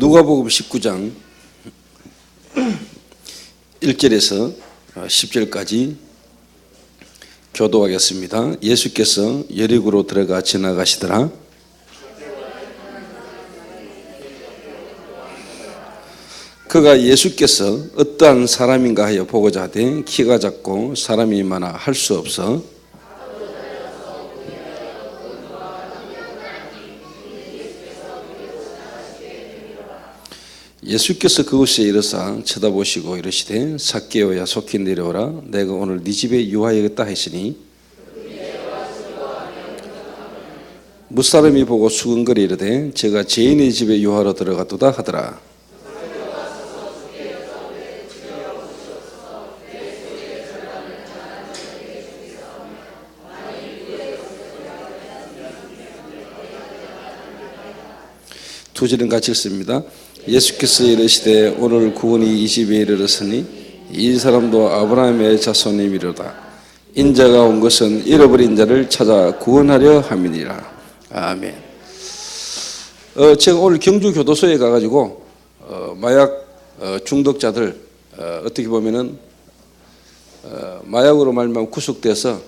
누가복음 19장 1절에서 10절까지 교도하겠습니다. 예수께서 여리고로 들어가 지나가시더라. 그가 예수께서 어떠한 사람인가 하여 보고자 하되 키가 작고 사람이 많아 할 수 없어 예수께서 그곳에 이르사 쳐다보시고 이르시되 삭개오야 속히 내려오라. 내가 오늘 네 집에 유하여야겠다 하시니 무사람이 보고 수근거리 이르되 제가 죄인의 집에 유하러 들어갔도다 하더라. 두 절은 같이 읽습니다. 예수께서 이르시되 오늘 구원이 이 집에 이르렀으니 이 사람도 아브라함의 자손이미로다. 인자가 온 것은 잃어버린 자를 찾아 구원하려 함이니라. 아멘. 제가 오늘 경주 교도소에 가가지고 마약 중독자들 어떻게 보면은 마약으로 말미암아 구속돼서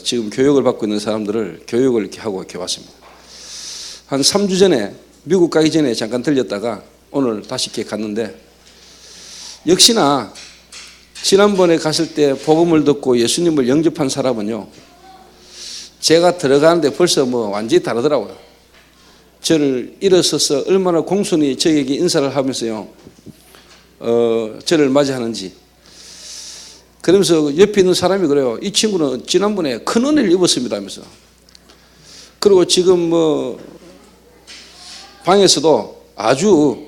지금 교육을 받고 있는 사람들을 교육을 이렇게 하고 이렇게 왔습니다. 한 3주 전에 미국 가기 전에 잠깐 들렸다가 오늘 다시 이렇게 갔는데 역시나 지난번에 갔을 때 복음을 듣고 예수님을 영접한 사람은요, 제가 들어가는데 벌써 완전히 다르더라고요. 저를 일어서서 얼마나 공손히 저에게 인사를 하면서요, 저를 맞이하는지. 그러면서 옆에 있는 사람이 그래요. 이 친구는 지난번에 큰 은혜를 입었습니다 하면서. 그리고 지금 방에서도 아주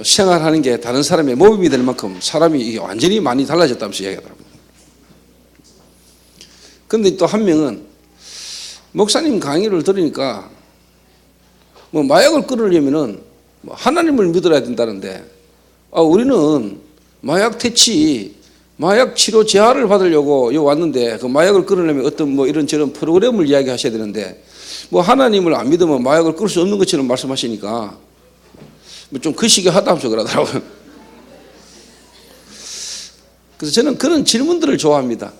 생활하는 게 다른 사람의 모범이 될 만큼 사람이 완전히 많이 달라졌다면서 이야기하더라고요. 그런데 또 한 명은 목사님 강의를 들으니까 마약을 끊으려면은 하나님을 믿어야 된다는데 우리는 마약 퇴치, 마약 치료 재활을 받으려고 여기 왔는데 그 마약을 끊으려면 어떤 이런 저런 프로그램을 이야기하셔야 되는데 하나님을 안 믿으면 마약을 끊을 수 없는 것처럼 말씀하시니까 좀 거시기 하다면서 그러더라고요. 그래서 저는 그런 질문들을 좋아합니다.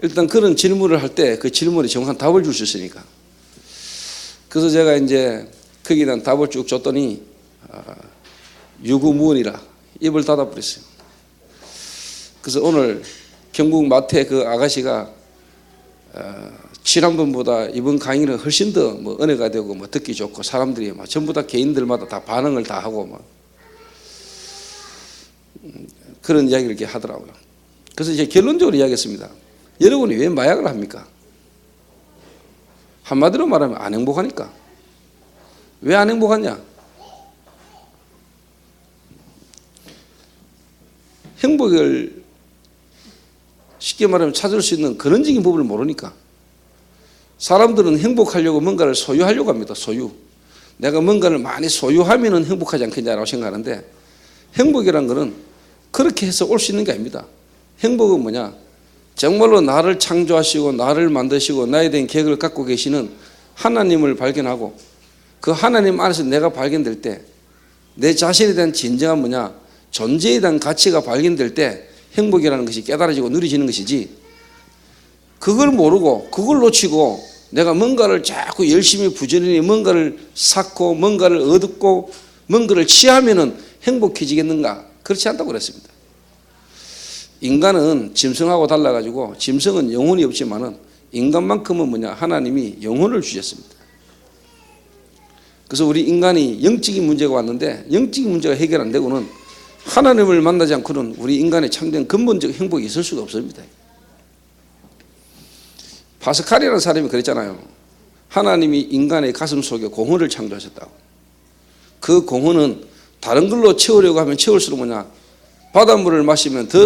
일단 그런 질문을 할 때 그 질문에 정확한 답을 줄 수 있으니까. 그래서 제가 이제 거기에 대한 답을 쭉 줬더니 유구무원이라 입을 닫아버렸어요. 그래서 오늘 경북 마태 그 아가씨가 지난번보다 이번 강의는 훨씬 더 은혜가 되고 듣기 좋고 사람들이 전부 다 개인들마다 다 반응을 다 하고 그런 이야기를 이렇게 하더라고요. 그래서 이제 결론적으로 이야기했습니다. 여러분이 왜 마약을 합니까? 한마디로 말하면 안 행복하니까. 왜 안 행복하냐? 행복을 쉽게 말하면 찾을 수 있는 근원적인 법을 모르니까. 사람들은 행복하려고 뭔가를 소유하려고 합니다. 소유. 내가 뭔가를 많이 소유하면 행복하지 않겠냐라고 생각하는데 행복이란 것은 그렇게 해서 올 수 있는 게 아닙니다. 행복은 뭐냐? 정말로 나를 창조하시고 나를 만드시고 나에 대한 계획을 갖고 계시는 하나님을 발견하고 그 하나님 안에서 내가 발견될 때 내 자신에 대한 진정한 뭐냐? 존재에 대한 가치가 발견될 때 행복이라는 것이 깨달아지고 누려지는 것이지, 그걸 모르고 그걸 놓치고 내가 뭔가를 자꾸 열심히 부지런히 뭔가를 쌓고 뭔가를 얻고 뭔가를 취하면은 행복해지겠는가? 그렇지 않다고 그랬습니다. 인간은 짐승하고 달라가지고 짐승은 영혼이 없지만은 인간만큼은 뭐냐? 하나님이 영혼을 주셨습니다. 그래서 우리 인간이 영적인 문제가 왔는데 영적인 문제가 해결 안 되고는 하나님을 만나지 않고는 우리 인간의 참된 근본적 행복이 있을 수가 없습니다. 파스칼이라는 사람이 그랬잖아요. 하나님이 인간의 가슴 속에 공허를 창조하셨다고. 그 공허는 다른 걸로 채우려고 하면 채울수록 뭐냐? 바닷물을 마시면 더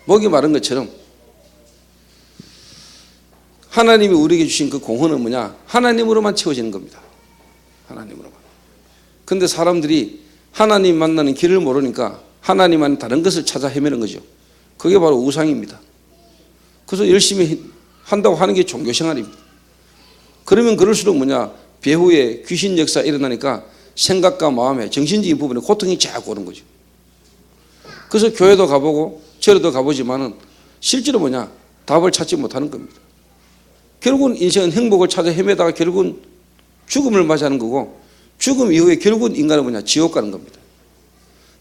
목이 마른 것처럼 하나님이 우리에게 주신 그 공허는 뭐냐? 하나님으로만 채워지는 겁니다. 하나님으로만. 그런데 사람들이 하나님 만나는 길을 모르니까 하나님만 다른 것을 찾아 헤매는 거죠. 그게 바로 우상입니다. 그래서 열심히 한다고 하는 게 종교생활입니다. 그러면 그럴수록 뭐냐? 배후에 귀신 역사 일어나니까 생각과 마음에 정신적인 부분에 고통이 자꾸 오는 거죠. 그래서 교회도 가보고 절에도 가보지만은 실제로 뭐냐? 답을 찾지 못하는 겁니다. 결국은 인생은 행복을 찾아 헤매다가 결국은 죽음을 맞이하는 거고, 죽음 이후에 결국은 인간은 뭐냐? 지옥 가는 겁니다.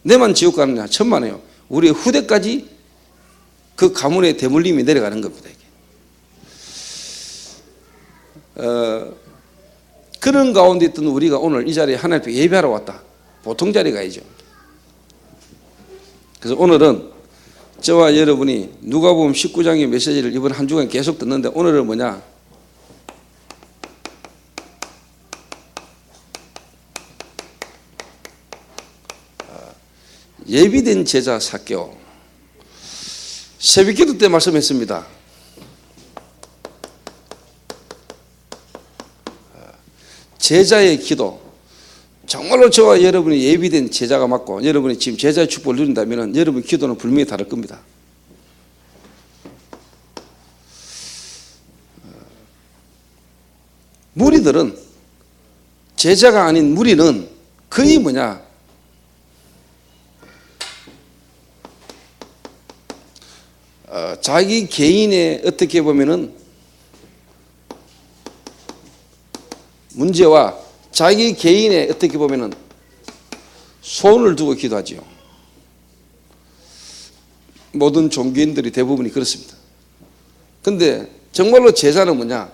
내만 지옥 가느냐? 천만에요. 우리의 후대까지 그 가문의 대물림이 내려가는 겁니다. 그런 가운데 있던 우리가 오늘 이 자리에 하나님 앞에 예배하러 왔다. 보통 자리가 아니죠. 그래서 오늘은 저와 여러분이 누가복음 19장의 메시지를 이번 한 주간 계속 듣는데, 오늘은 뭐냐? 예비된 제자 삭개오. 새벽기도 때 말씀했습니다. 제자의 기도, 정말로 저와 여러분이 예비된 제자가 맞고 여러분이 지금 제자의 축복을 누린다면 여러분 기도는 분명히 다를 겁니다. 무리들은, 제자가 아닌 무리는 거의 뭐냐? 자기 개인의 어떻게 보면은 문제와 자기 개인의 어떻게 보면은 소원을 두고 기도하지요. 모든 종교인들이 대부분이 그렇습니다. 근데 정말로 제자는 뭐냐?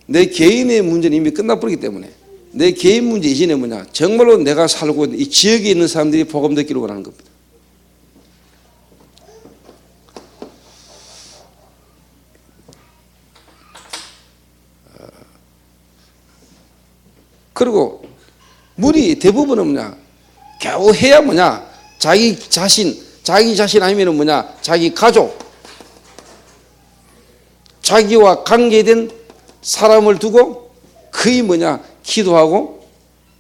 내 개인의 문제는 이미 끝나버리기 때문에 내 개인 문제 이전에 뭐냐? 정말로 내가 살고 있는 이 지역에 있는 사람들이 복음 듣기를 원하는 겁니다. 그리고 무리 대부분은 뭐냐? 겨우 해야 뭐냐? 자기 자신 아니면 뭐냐? 자기 가족, 자기와 관계된 사람을 두고 거의 뭐냐? 기도하고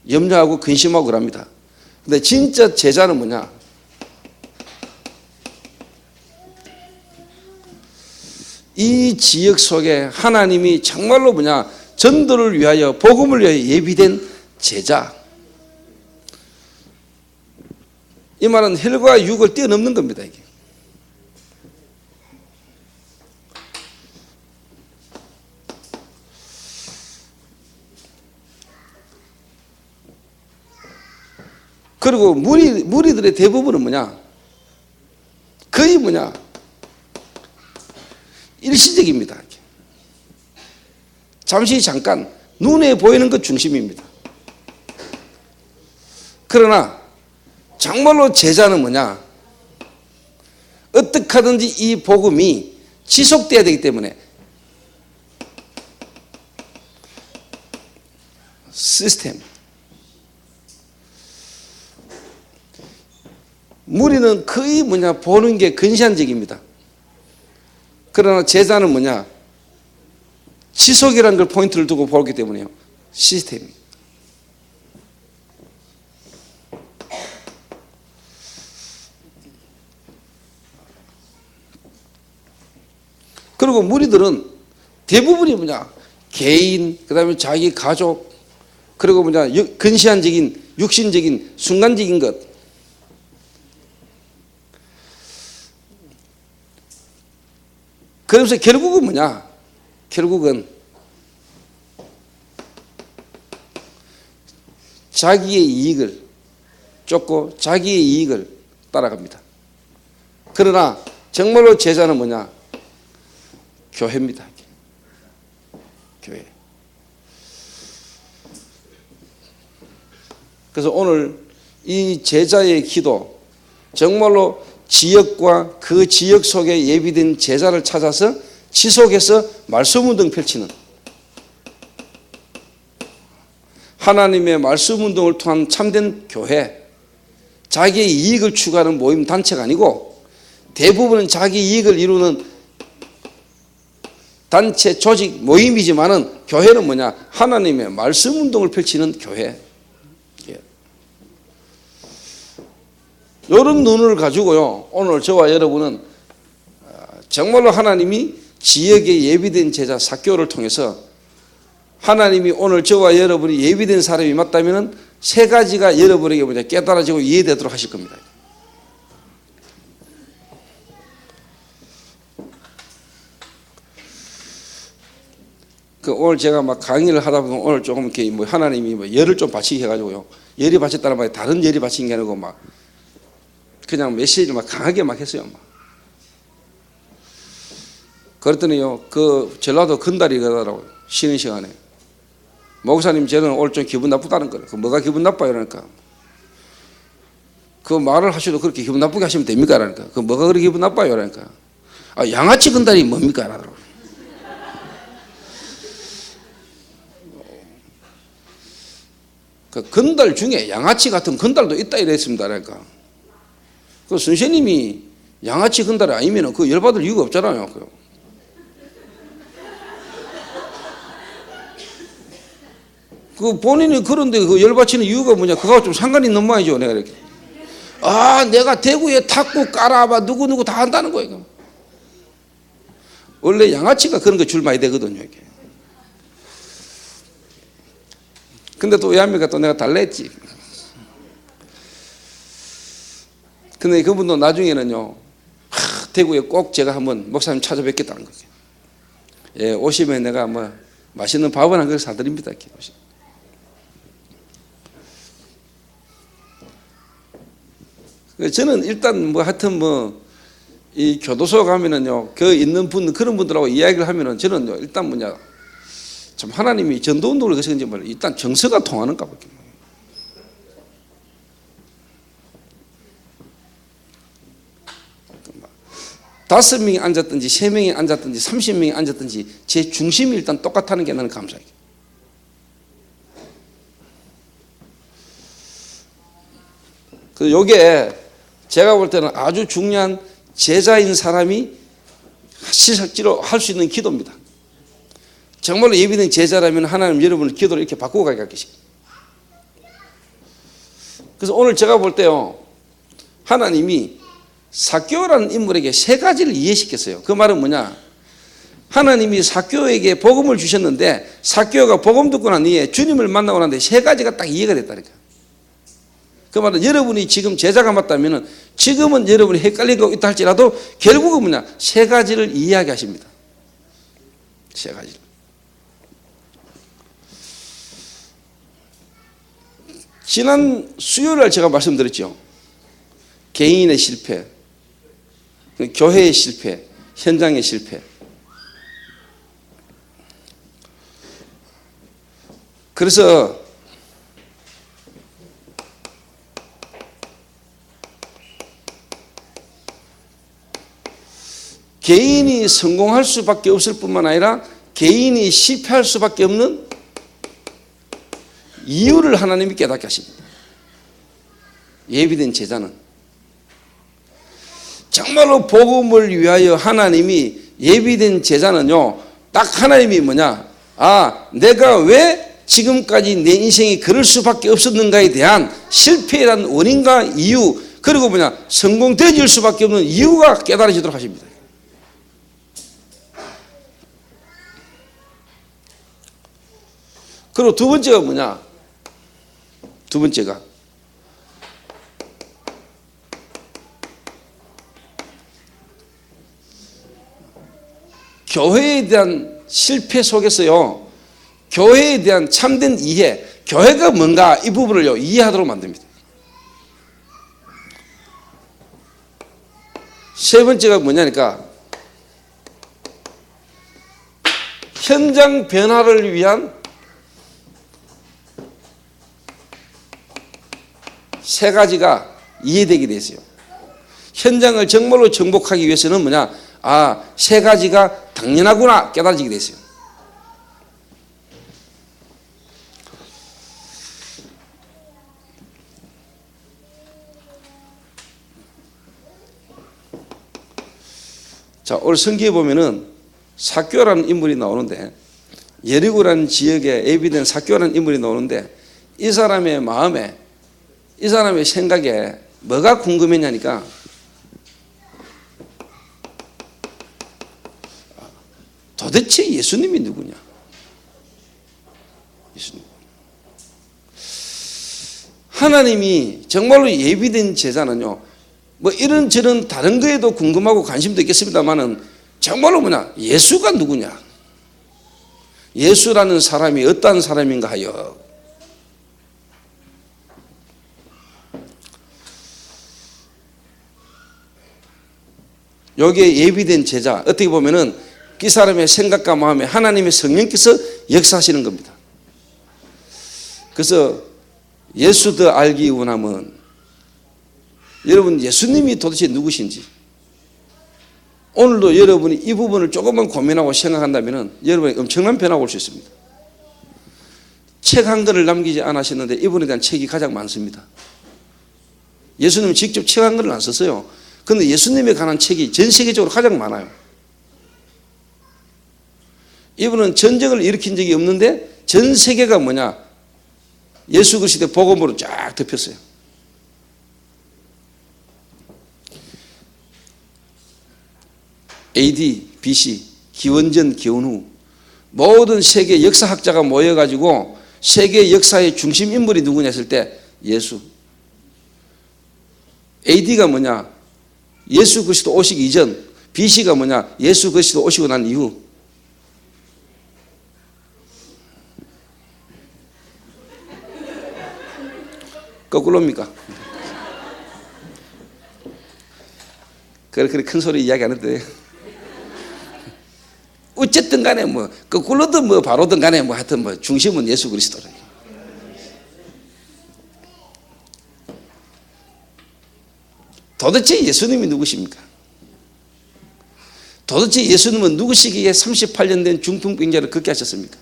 염려하고 근심하고 그럽니다. 근데 진짜 제자는 뭐냐? 이 지역 속에 하나님이 정말로 뭐냐? 전도를 위하여 복음을 위하여 예비된 제자. 이 말은 혈과 육을 뛰어넘는 겁니다. 이게. 그리고 무리들의 대부분은 뭐냐? 거의 뭐냐? 일시적입니다. 잠깐 눈에 보이는 것 중심입니다. 그러나 정말로 제자는 뭐냐? 어떻게 하든지 이 복음이 지속돼야 되기 때문에 시스템. 무리는 거의 뭐냐? 보는 게 근시안적입니다. 그러나 제자는 뭐냐? 지속이라는 걸 포인트를 두고 보기 때문에요. 시스템이. 그리고 무리들은 대부분이 뭐냐? 개인, 그 다음에 자기 가족, 그리고 뭐냐? 근시안적인, 육신적인, 순간적인 것. 그러면서 결국은 뭐냐? 결국은 자기의 이익을 쫓고 자기의 이익을 따라갑니다. 그러나 정말로 제자는 뭐냐? 교회입니다. 교회. 그래서 오늘 이 제자의 기도, 정말로 지역과 그 지역 속에 예비된 제자를 찾아서 지속해서 말씀운동 펼치는, 하나님의 말씀운동을 통한 참된 교회, 자기의 이익을 추구하는 모임 단체가 아니고 대부분은 자기 이익을 이루는 단체, 조직, 모임이지만은 교회는 뭐냐? 하나님의 말씀운동을 펼치는 교회. 이런 눈을 가지고요, 오늘 저와 여러분은 정말로 하나님이 지역에 예비된 제자 삭개오를 통해서 하나님이 오늘 저와 여러분이 예비된 사람이 맞다면 세 가지가 여러분에게 뭐냐 깨달아지고 이해되도록 하실 겁니다. 오늘 제가 막 강의를 하다 보면 오늘 조금 이렇게 뭐 하나님이 뭐 열을 좀 바치게 해가지고요. 열이 바쳤다는 말이 다른 열이 바친 게 아니고 막 그냥 메시지를 막 강하게 막 했어요. 막. 그랬더니요, 그 전라도 건달이 그러더라고요. 쉬는 시간에. 목사님, 저는 오늘 좀 기분 나쁘다는 거예요. 그 뭐가 기분 나빠요? 그러니까. 그 말을 하셔도 그렇게 기분 나쁘게 하시면 됩니까? 그러니까. 그 뭐가 그렇게 기분 나빠요? 그러니까. 아, 양아치 건달이 뭡니까? 그러더라고요. 그 건달 중에 양아치 같은 건달도 있다 이랬습니다. 그러니까. 그 선생님이 양아치 건달이 아니면 그 열받을 이유가 없잖아요. 그 본인이 그런데 그 열받치는 이유가 뭐냐? 그거하고 좀 상관이 있는 모양이죠. 내가 이렇게. 아, 내가 대구에 탁구 깔아봐. 누구누구 다 한다는 거예요. 원래 양아치가 그런 거 줄 많이 되거든요. 이렇게. 근데 또 왜 합니까? 또 내가 달랬지. 근데 그분도 나중에는요, 대구에 꼭 제가 한번 목사님 찾아뵙겠다는 거예요. 예, 오시면 내가 뭐 맛있는 밥을 한 그릇 사드립니다. 이렇게 오시면. 저는 일단 뭐 하여튼 뭐 이 교도소 가면은요, 그 있는 분 그런 분들하고 이야기를 하면은 저는요, 일단 뭐냐, 참 하나님이 전도운동을 거시는지 몰라요. 일단 정서가 통하는가 보게. 5명이 앉았든지 3명이 앉았든지 30명이 앉았든지 제 중심이 일단 똑같다는 게 나는 감사해요. 그래서 요게 제가 볼 때는 아주 중요한 제자인 사람이 실질적으로 할 수 있는 기도입니다. 정말로 예비된 제자라면 하나님 여러분의 기도를 이렇게 바꾸고 가게 할 것입니다. 그래서 오늘 제가 볼 때요, 하나님이 삭개오라는 인물에게 3가지를 이해시켰어요. 그 말은 뭐냐? 하나님이 삭개오에게 복음을 주셨는데 삭개오가 복음 듣고 난 이후에 주님을 만나고 났는데 3가지가 딱 이해가 됐다니까. 그 말은 여러분이 지금 제자가 맞다면 지금은 여러분이 헷갈리고 있다 할지라도 결국은 뭐냐? 3가지를 이해하게 하십니다. 3가지를. 지난 수요일날 제가 말씀드렸죠. 개인의 실패, 교회의 실패, 현장의 실패. 그래서 개인이 성공할 수밖에 없을 뿐만 아니라 개인이 실패할 수밖에 없는 이유를 하나님이 깨닫게 하십니다. 예비된 제자는 정말로 복음을 위하여 하나님이 예비된 제자는요, 딱 하나님이 뭐냐? 아, 내가 왜 지금까지 내 인생이 그럴 수밖에 없었는가에 대한 실패라는 원인과 이유, 그리고 뭐냐? 성공되질 수밖에 없는 이유가 깨달아지도록 하십니다. 그리고 두 번째가 뭐냐? 두 번째가 교회에 대한 실패 속에서요, 교회에 대한 참된 이해, 교회가 뭔가 이 부분을요 이해하도록 만듭니다. 세 번째가 뭐냐니까 현장 변화를 위한 3가지가 이해되게 됐어요. 현장을 정말로 정복하기 위해서는 뭐냐? 아, 3가지가 당연하구나 깨달아지게 됐어요. 자, 오늘 성경에 보면은 삭개오라는 인물이 나오는데, 여리고라는 지역에 예비된 삭개오라는 인물이 나오는데, 이 사람의 마음에, 이 사람의 생각에 뭐가 궁금했냐니까, 도대체 예수님이 누구냐? 예수님. 하나님이 정말로 예비된 제자는요, 뭐 이런저런 다른 거에도 궁금하고 관심도 있겠습니다만은 정말로 뭐냐, 예수가 누구냐, 예수라는 사람이 어떠한 사람인가 하여 여기에 예비된 제자, 어떻게 보면은 그 사람의 생각과 마음에 하나님의 성령께서 역사하시는 겁니다. 그래서 예수 더 알기 원하면 여러분 예수님이 도대체 누구신지 오늘도 여러분이 이 부분을 조금만 고민하고 생각한다면 여러분이 엄청난 변화가 올 수 있습니다. 책 한 권을 남기지 않으셨는데 이분에 대한 책이 가장 많습니다. 예수님은 직접 책 한 권을 안 썼어요. 그런데 예수님에 관한 책이 전 세계적으로 가장 많아요. 이분은 전쟁을 일으킨 적이 없는데 전 세계가 뭐냐, 예수 그리스도의 복음으로 쫙 덮였어요. AD, BC, 기원전, 기원후 모든 세계 역사학자가 모여가지고 세계 역사의 중심 인물이 누구냐 했을 때 예수. AD가 뭐냐, 예수 그리스도 오시기 이전, BC가 뭐냐, 예수 그리스도 오시고 난 이후. 거꾸로입니까? 그렇게 큰 소리 이야기 안 해도 돼요. 어쨌든 간에 뭐 거꾸로든 뭐 바로든 간에 뭐 하여튼 뭐 중심은 예수 그리스도라. 도대체 예수님이 누구십니까? 도대체 예수님은 누구시기에 38년 된 중풍병자를 걷게 하셨습니까?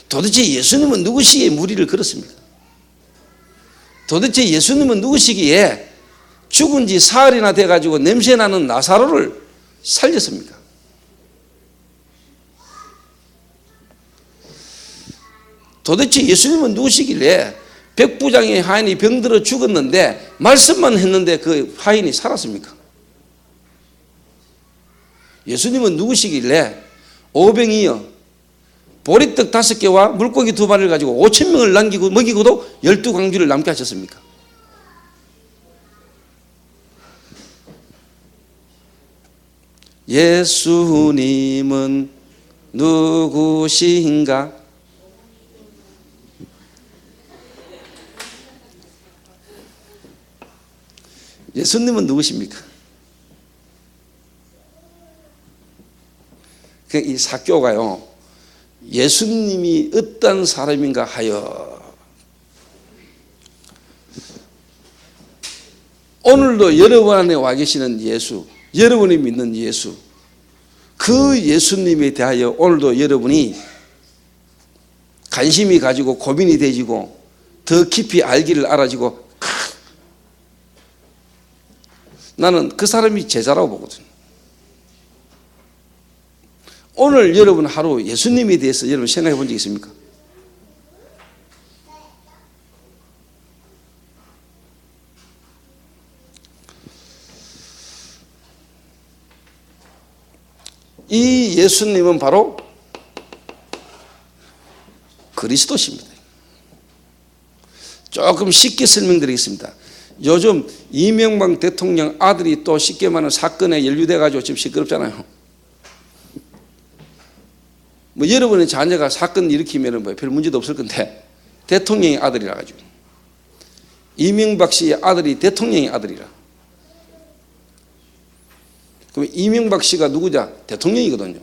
도대체 예수님은 누구시기에 무리를 걸었습니까? 도대체 예수님은 누구시기에 죽은 지 사흘이나 돼가지고 냄새나는 나사로를 살렸습니까? 도대체 예수님은 누구시길래 백부장의 하인이 병들어 죽었는데 말씀만 했는데 그 하인이 살았습니까? 예수님은 누구시길래 오병이어 보리떡 5개와 물고기 2마리를 가지고 5,000명을 남기고 먹이고도 12광주를 남게 하셨습니까? 예수님은 누구신가? 예수님은 누구십니까? 이 사교가요, 예수님이 어떤 사람인가 하여 오늘도 여러분 안에 와 계시는 예수, 여러분이 믿는 예수, 그 예수님에 대하여 오늘도 여러분이 관심이 가지고 고민이 되지고 더 깊이 알기를 알아지고, 나는 그 사람이 제자라고 보거든요. 오늘 여러분 하루 예수님에 대해서 여러분 생각해 본 적 있습니까? 이 예수님은 바로 그리스도십니다. 조금 쉽게 설명드리겠습니다. 요즘 이명박 대통령 아들이 또 쉽게 말하는 사건에 연루돼 가지고 지금 시끄럽잖아요. 뭐 여러분의 자녀가 사건 일으키면 뭐 별 문제도 없을 건데 대통령의 아들이라 가지고, 이명박 씨의 아들이 대통령의 아들이라. 그럼 이명박 씨가 누구냐? 대통령이거든요.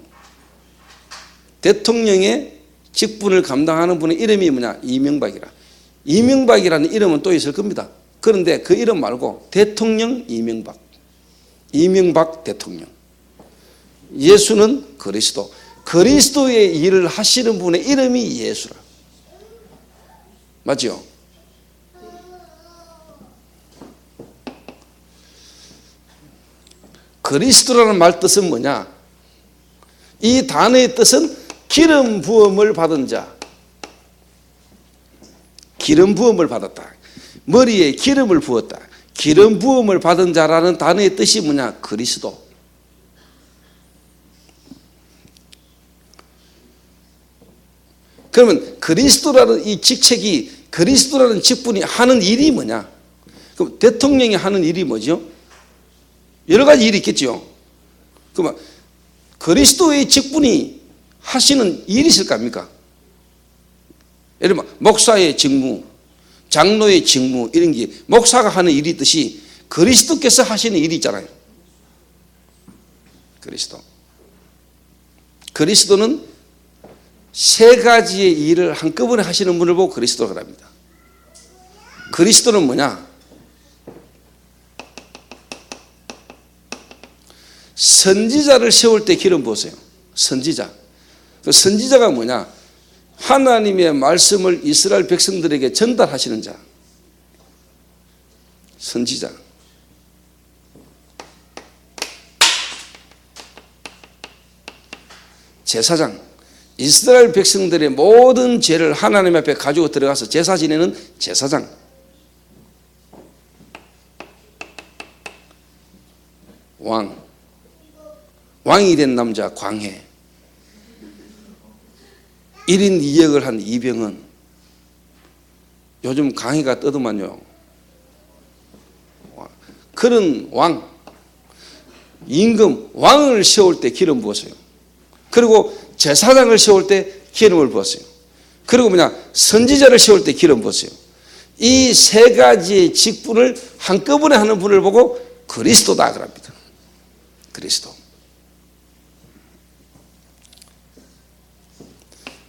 대통령의 직분을 감당하는 분의 이름이 뭐냐? 이명박이라. 이명박이라는 이름은 또 있을 겁니다. 그런데 그 이름 말고 대통령 이명박, 이명박 대통령. 예수는 그리스도, 그리스도의 일을 하시는 분의 이름이 예수라. 맞죠? 그리스도라는 말 뜻은 뭐냐? 이 단어의 뜻은 기름 부음을 받은 자, 기름 부음을 받았다, 머리에 기름을 부었다, 기름 부음을 받은 자라는 단어의 뜻이 뭐냐? 그리스도. 그러면 그리스도라는 이 직책이, 그리스도라는 직분이 하는 일이 뭐냐? 그럼 대통령이 하는 일이 뭐죠? 여러 가지 일이 있겠죠. 그러면 그리스도의 직분이 하시는 일이 있을까 합니까? 예를 들면 목사의 직무, 장로의 직무, 이런 게 목사가 하는 일이 있듯이 그리스도께서 하시는 일이 있잖아요. 그리스도는 세 가지의 일을 한꺼번에 하시는 분을 보고 그리스도라고 합니다. 그리스도는 뭐냐? 선지자를 세울 때 기름 부으세요. 선지자. 그 선지자가 뭐냐? 하나님의 말씀을 이스라엘 백성들에게 전달하시는 자. 선지자. 제사장. 이스라엘 백성들의 모든 죄를 하나님 앞에 가지고 들어가서 제사 지내는 제사장. 왕. 왕이 된 남자 광해. 1인 2역을 한 이병헌. 요즘 강희가 떠도만요. 그런 왕, 임금, 왕을 세울 때 기름 부었어요. 그리고 제사장을 세울 때 기름을 부었어요. 그리고 뭐냐? 선지자를 세울 때 기름 부었어요. 이 세 가지의 직분을 한꺼번에 하는 분을 보고 그리스도다 그럽니다. 그리스도.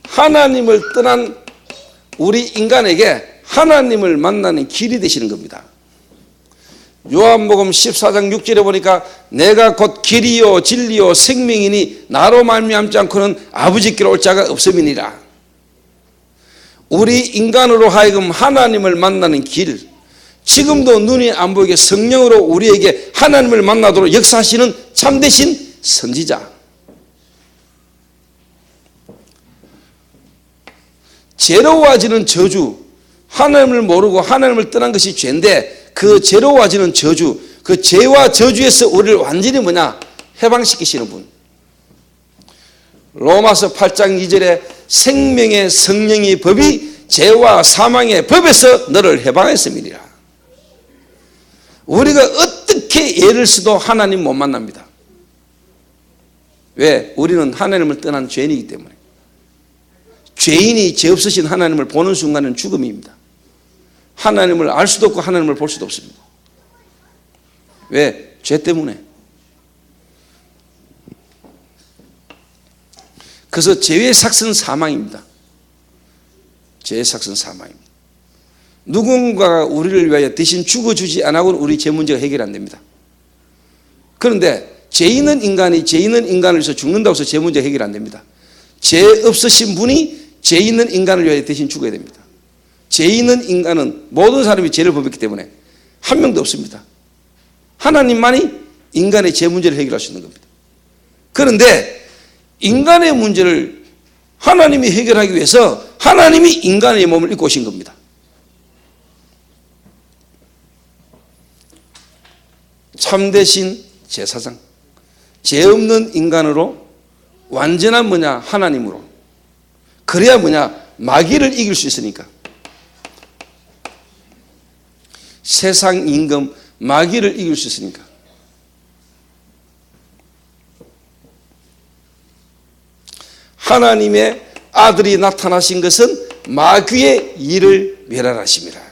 하나님을 떠난 우리 인간에게 하나님을 만나는 길이 되시는 겁니다. 요한복음 14장 6절에 보니까 내가 곧 길이요 진리요 생명이니 나로 말미암지 않고는 아버지께로 올 자가 없음이니라. 우리 인간으로 하여금 하나님을 만나는 길, 지금도 눈이 안 보이게 성령으로 우리에게 하나님을 만나도록 역사하시는 참되신 선지자. 죄로워지는 저주, 하나님을 모르고 하나님을 떠난 것이 죄인데 그 죄로워지는 저주, 그 죄와 저주에서 우리를 완전히 뭐냐? 해방시키시는 분. 로마서 8장 2절에 생명의 성령의 법이 죄와 사망의 법에서 너를 해방했음이니라. 우리가 어떻게 애를 써도 하나님 못 만납니다. 왜? 우리는 하나님을 떠난 죄인이기 때문에. 죄인이 죄 없으신 하나님을 보는 순간은 죽음입니다. 하나님을 알 수도 없고 하나님을 볼 수도 없습니다. 왜? 죄 때문에. 그래서 죄의 삭은 사망입니다. 죄의 삭은 사망입니다. 누군가가 우리를 위하여 대신 죽어주지 않고는 우리 죄 문제가 해결 안 됩니다. 그런데 죄 있는 인간이 죄 있는 인간을 위해서 죽는다고 해서 죄 문제가 해결 안 됩니다. 죄 없으신 분이 죄 있는 인간을 위하여 대신 죽어야 됩니다. 죄 있는 인간은 모든 사람이 죄를 범했기 때문에 한 명도 없습니다. 하나님만이 인간의 죄 문제를 해결할 수 있는 겁니다. 그런데 인간의 문제를 하나님이 해결하기 위해서 하나님이 인간의 몸을 입고 오신 겁니다. 참되신 제사장, 죄 없는 인간으로 완전한 뭐냐? 하나님으로. 그래야 뭐냐? 마귀를 이길 수 있으니까. 세상 임금 마귀를 이길 수 있으니까. 하나님의 아들이 나타나신 것은 마귀의 일을 멸하라심이라.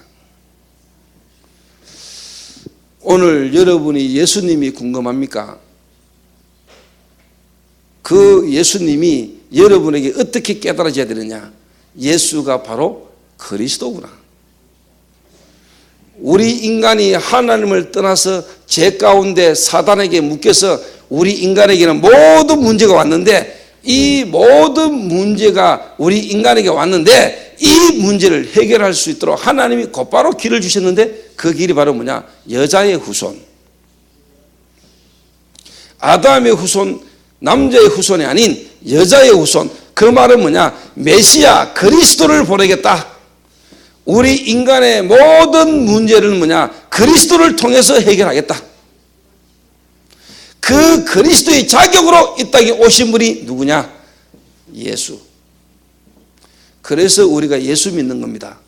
오늘 여러분이 예수님이 궁금합니까? 그 예수님이 여러분에게 어떻게 깨달아져야 되느냐? 예수가 바로 그리스도구나. 우리 인간이 하나님을 떠나서 죄 가운데 사단에게 묶여서 우리 인간에게는 모든 문제가 왔는데, 이 모든 문제가 우리 인간에게 왔는데 이 문제를 해결할 수 있도록 하나님이 곧바로 길을 주셨는데, 그 길이 바로 뭐냐? 여자의 후손, 아담의 후손, 남자의 후손이 아닌 여자의 후손. 그 말은 뭐냐? 메시아 그리스도를 보내겠다. 우리 인간의 모든 문제를 뭐냐? 그리스도를 통해서 해결하겠다. 그 그리스도의 자격으로 이 땅에 오신 분이 누구냐? 예수. 그래서 우리가 예수 믿는 겁니다.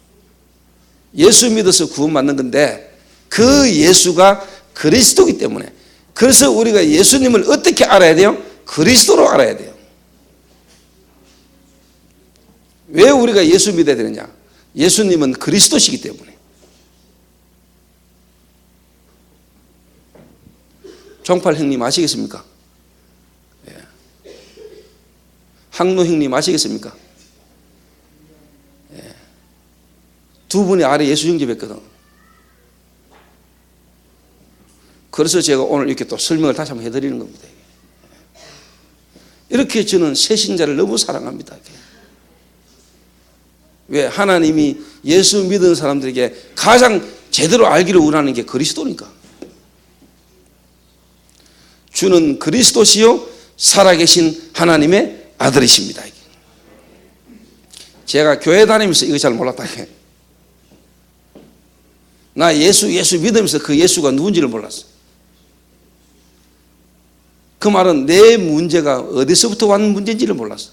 예수 믿어서 구원받는 건데 그 예수가 그리스도이기 때문에, 그래서 우리가 예수님을 어떻게 알아야 돼요? 그리스도로 알아야 돼요. 왜 우리가 예수 믿어야 되느냐? 예수님은 그리스도시기 때문에. 종팔 형님 아시겠습니까? 예. 항로 형님 아시겠습니까? 예. 두 분이 아래 예수 형제 뵀거든. 그래서 제가 오늘 이렇게 또 설명을 다시 한번 해드리는 겁니다. 이렇게 저는 새신자를 너무 사랑합니다. 왜? 하나님이 예수 믿은 사람들에게 가장 제대로 알기를 원하는 게 그리스도니까. 주는 그리스도시요 살아계신 하나님의 아들이십니다. 제가 교회 다니면서 이거 잘 몰랐다. 나 예수 믿으면서 그 예수가 누군지를 몰랐어. 그 말은 내 문제가 어디서부터 왔는 문제인지를 몰랐어.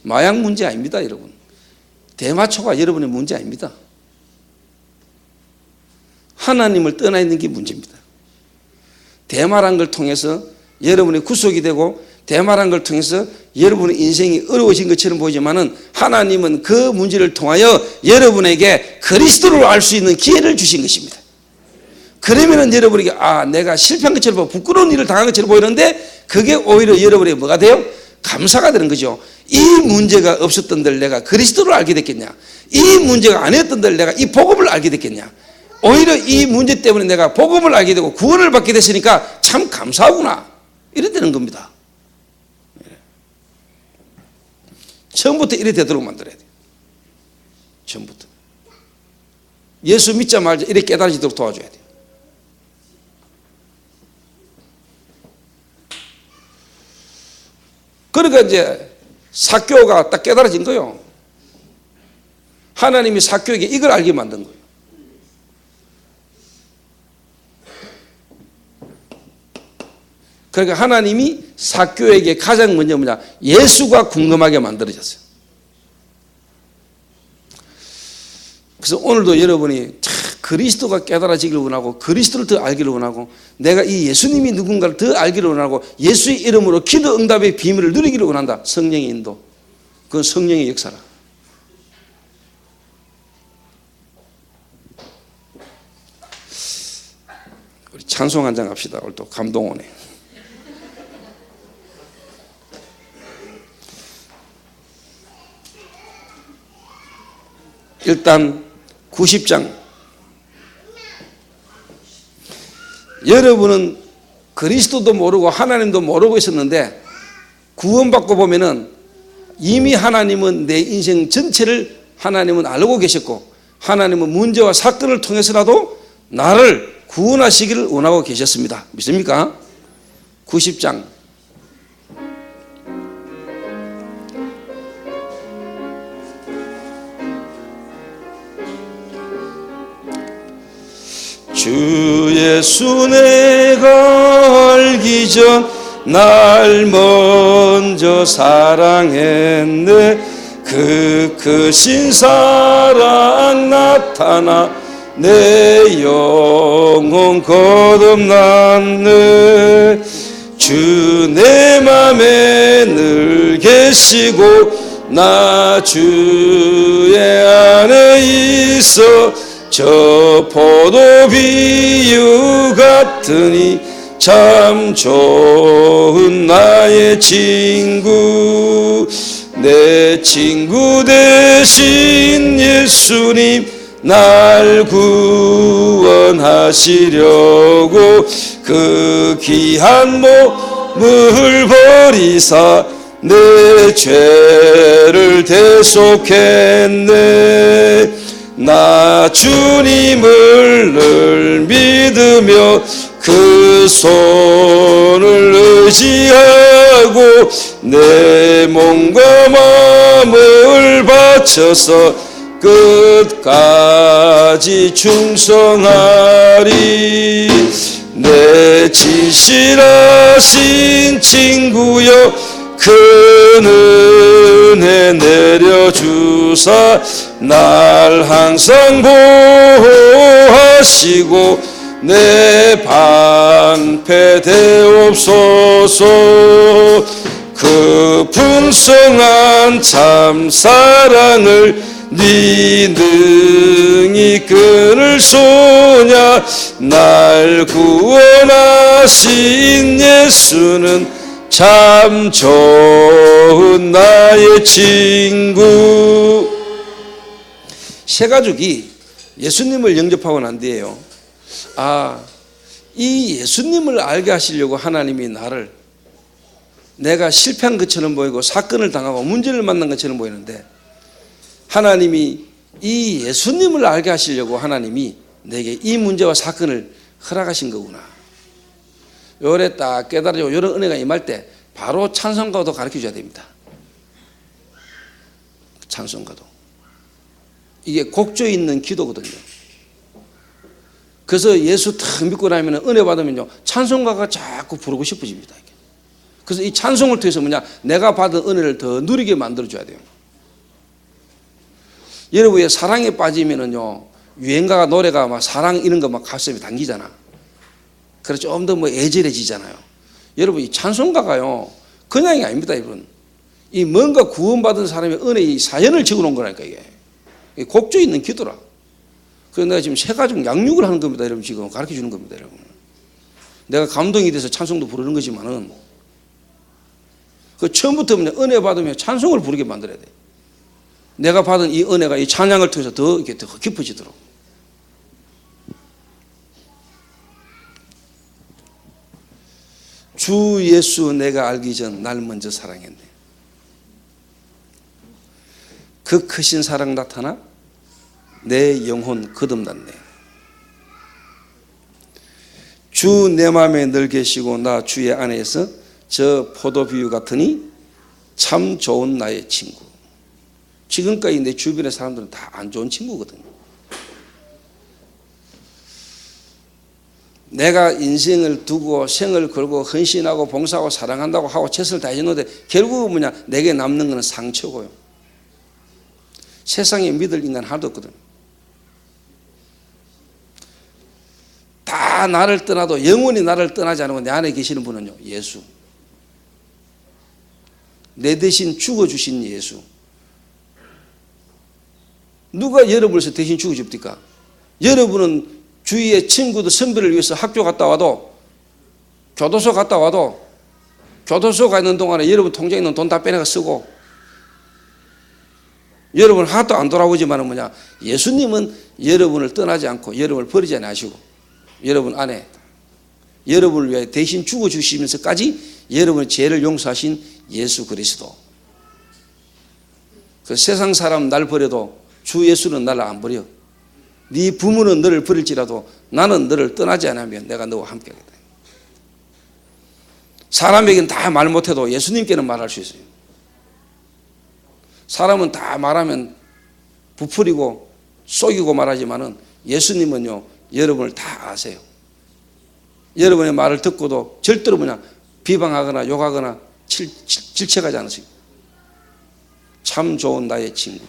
마약 문제 아닙니다, 여러분. 대마초가 여러분의 문제 아닙니다. 하나님을 떠나 있는 게 문제입니다. 대마란 걸 통해서 여러분이 구속이 되고 대마란 걸 통해서 여러분의 인생이 어려워진 것처럼 보이지만은 하나님은 그 문제를 통하여 여러분에게 그리스도를 알 수 있는 기회를 주신 것입니다. 그러면은 여러분에게 내가 실패한 것처럼 보고 부끄러운 일을 당한 것처럼 보이는데 그게 오히려 여러분에게 뭐가 돼요? 감사가 되는 거죠. 이 문제가 없었던 들 내가 그리스도를 알게 됐겠냐? 이 문제가 아니었던 들 내가 이 복음을 알게 됐겠냐? 오히려 이 문제 때문에 내가 복음을 알게 되고 구원을 받게 됐으니까 참 감사하구나. 이래 되는 겁니다. 처음부터 이래 되도록 만들어야 돼요. 처음부터. 예수 믿자마자 이래 깨달아지도록 도와줘야 돼요. 그러니까 이제 삭개오가 딱 깨달아진 거예요. 하나님이 삭개오에게 이걸 알게 만든 거예요. 그러니까 하나님이 삭개오에게 가장 먼저 예수가 궁금하게 만들어졌어요. 그래서 오늘도 여러분이 그리스도가 깨달아지기를 원하고 그리스도를 더 알기를 원하고 내가 이 예수님이 누군가를 더 알기를 원하고 예수의 이름으로 기도 응답의 비밀을 누리기를 원한다. 성령의 인도. 그건 성령의 역사라. 우리 찬송 한 장 합시다. 오늘 또 감동 오네. 일단 90장. 여러분은 그리스도도 모르고 하나님도 모르고 있었는데 구원받고 보면은 이미 하나님은 내 인생 전체를 하나님은 알고 계셨고 하나님은 문제와 사건을 통해서라도 나를 구원하시기를 원하고 계셨습니다. 믿습니까? 90장. 주 예수 내가 알기 전 날 먼저 사랑했네. 그 크신 사랑 나타나 내 영혼 거듭났네. 주 내 맘에 늘 계시고 나 주의 안에 있어 저 포도 비유 같으니 참 좋은 나의 친구. 내 친구 되신 예수님 날 구원하시려고 그 귀한 몸을 버리사 내 죄를 대속했네. 나 주님을 늘 믿으며 그 손을 의지하고 내 몸과 마음을 바쳐서 끝까지 충성하리. 내 진실하신 친구여 그 은혜 내려주사 날 항상 보호하시고 내 방패 되옵소서. 그 풍성한 참사랑을 네 능히 끊을 소냐. 날 구원하신 예수는 참 좋은 나의 친구. 세 가족이 예수님을 영접하고 난 뒤에요, 이 예수님을 알게 하시려고 하나님이 나를, 내가 실패한 것처럼 보이고 사건을 당하고 문제를 만난 것처럼 보이는데, 하나님이 이 예수님을 알게 하시려고 하나님이 내게 이 문제와 사건을 허락하신 거구나. 요래 딱 깨달아지고 이런 은혜가 임할 때 바로 찬송가도 가르쳐 줘야 됩니다. 찬송가도. 이게 곡조 있는 기도거든요. 그래서 예수 탁 믿고 나면 은혜 받으면요, 찬송가가 자꾸 부르고 싶어집니다. 그래서 이 찬송을 통해서 내가 받은 은혜를 더 누리게 만들어줘야 돼요. 여러분, 사랑에 빠지면은요, 유행가가 노래가 막 사랑 이런 거 막 가슴에 당기잖아. 그래서 좀 더 애절해지잖아요. 여러분, 이 찬송가가요, 그냥이 아닙니다, 여러분. 이 뭔가 구원받은 사람의 은혜의 사연을 적어 놓은 거라니까, 이게. 곡조 있는 기도라. 그래서 내가 지금 세 가족 양육을 하는 겁니다, 여러분. 지금 가르쳐 주는 겁니다, 여러분. 내가 감동이 돼서 찬송도 부르는 거지만은, 그 처음부터 은혜 받으면 찬송을 부르게 만들어야 돼. 내가 받은 이 은혜가 이 찬양을 통해서 더 깊어지도록. 주 예수 내가 알기 전 날 먼저 사랑했네. 그 크신 사랑 나타나 내 영혼 거듭났네. 주 내 맘에 늘 계시고 나 주의 안에서 저 포도비유 같으니 참 좋은 나의 친구. 지금까지 내 주변의 사람들은 다 안 좋은 친구거든요. 내가 인생을 두고 생을 걸고 헌신하고 봉사하고 사랑한다고 하고 최선을 다했는데 결국은 내게 남는 것은 상처고요. 세상에 믿을 인간 하나도 없거든. 다 나를 떠나도 영원히 나를 떠나지 않고 내 안에 계시는 분은요, 예수. 내 대신 죽어주신 예수. 누가 여러분을 대신 죽어줍니까? 여러분은 주위의 친구들 선배를 위해서 학교 갔다 와도, 교도소 갔다 와도, 교도소 가 있는 동안에 여러분 통장에 있는 돈 다 빼내가 쓰고, 여러분 하나도 안 돌아오지만 예수님은 여러분을 떠나지 않고 여러분을 버리지 않으시고 여러분 안에 여러분을 위해 대신 죽어주시면서까지 여러분의 죄를 용서하신 예수 그리스도. 그 세상 사람 날 버려도 주 예수는 나를 안 버려. 네 부모는 너를 버릴지라도 나는 너를 떠나지 않으면 내가 너와 함께 하겠다. 사람에게는 다 말 못해도 예수님께는 말할 수 있어요. 사람은 다 말하면 부풀리고 속이고 말하지만은 예수님은요, 여러분을 다 아세요. 여러분의 말을 듣고도 절대로 비방하거나 욕하거나 질책하지 않으세요. 참 좋은 나의 친구.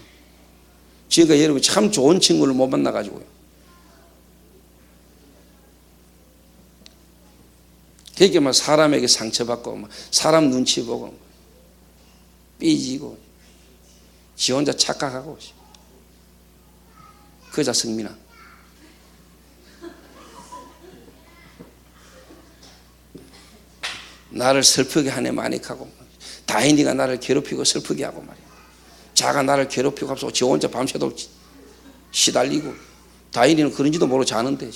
지금까지 여러분이 참 좋은 친구를 못 만나가지고요. 그러니까 사람에게 상처받고 사람 눈치 보고 삐지고 지 혼자 착각하고 그자 성민아. 나를 슬프게 하네 많이 하고 다인이가 나를 괴롭히고 슬프게 하고 말이야. 자가 나를 괴롭히고 합서 지 혼자 밤새도록 시달리고 다인이는 그런지도 모르고 자는데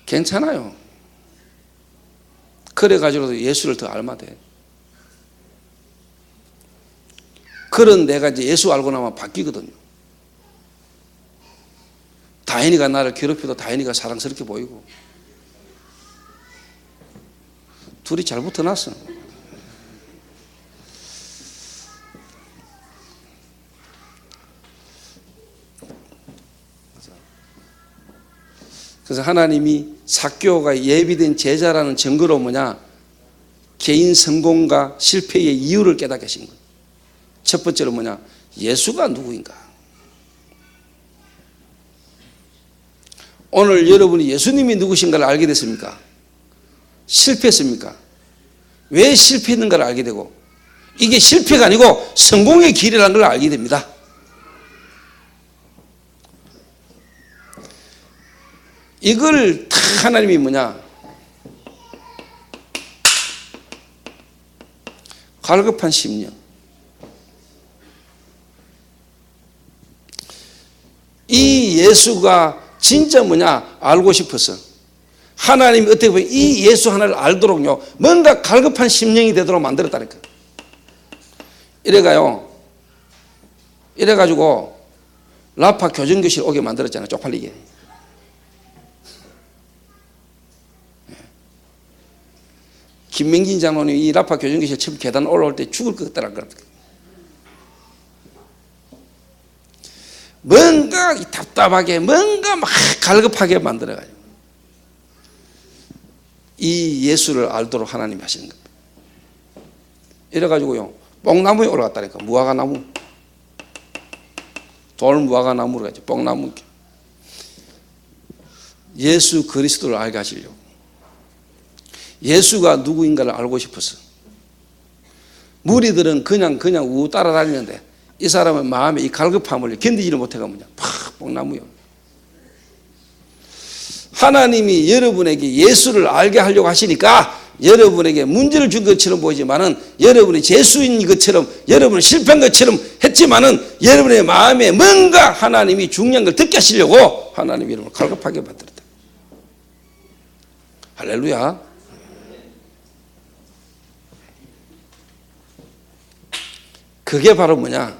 괜찮아요. 그래가지고도 예수를 더 알마돼. 그런 내가 이제 예수 알고 나면 바뀌거든요. 다인이가 나를 괴롭혀도 다인이가 사랑스럽게 보이고 둘이 잘 붙어놨어. 그래서 하나님이 삭개오가 예비된 제자라는 증거로 뭐냐? 개인 성공과 실패의 이유를 깨닫게 하신 거예요. 첫 번째로 뭐냐? 예수가 누구인가? 오늘 여러분이 예수님이 누구신가를 알게 됐습니까? 실패했습니까? 왜 실패했는가를 알게 되고, 이게 실패가 아니고 성공의 길이라는 걸 알게 됩니다. 이걸 다 하나님이 뭐냐? 갈급한 심령. 이 예수가 진짜 뭐냐? 알고 싶어서 하나님이 어떻게 보면 이 예수 하나를 알도록요, 뭔가 갈급한 심령이 되도록 만들었다니까. 이래가지고 라파 교정교실 오게 만들었잖아요. 쪽팔리게. 김명진 장로님 이 라파 교정교실 처음 계단 올라올 때 죽을 것 같더라. 뭔가 답답하게, 뭔가 막 갈급하게 만들어가지고 이 예수를 알도록 하나님이 하시는 겁니다. 이래가지고요, 뽕나무에 올라갔다니까. 무화과나무, 돌무화과나무로 가지, 뽕나무. 예수 그리스도를 알게 하시려고, 예수가 누구인가를 알고 싶어서. 무리들은 그냥 우 따라다니는데 이 사람은 마음에 이 갈급함을 견디지를 못해가 뭐냐, 팍 뽕나무요. 하나님이 여러분에게 예수를 알게 하려고 하시니까 여러분에게 문제를 준 것처럼 보이지만은, 여러분이 재수인 것처럼, 여러분은 실패한 것처럼 했지만은, 여러분의 마음에 뭔가 하나님이 중요한 걸 듣게 하시려고 하나님이 여러분을 갈급하게 만들었다. 할렐루야. 그게 바로 뭐냐?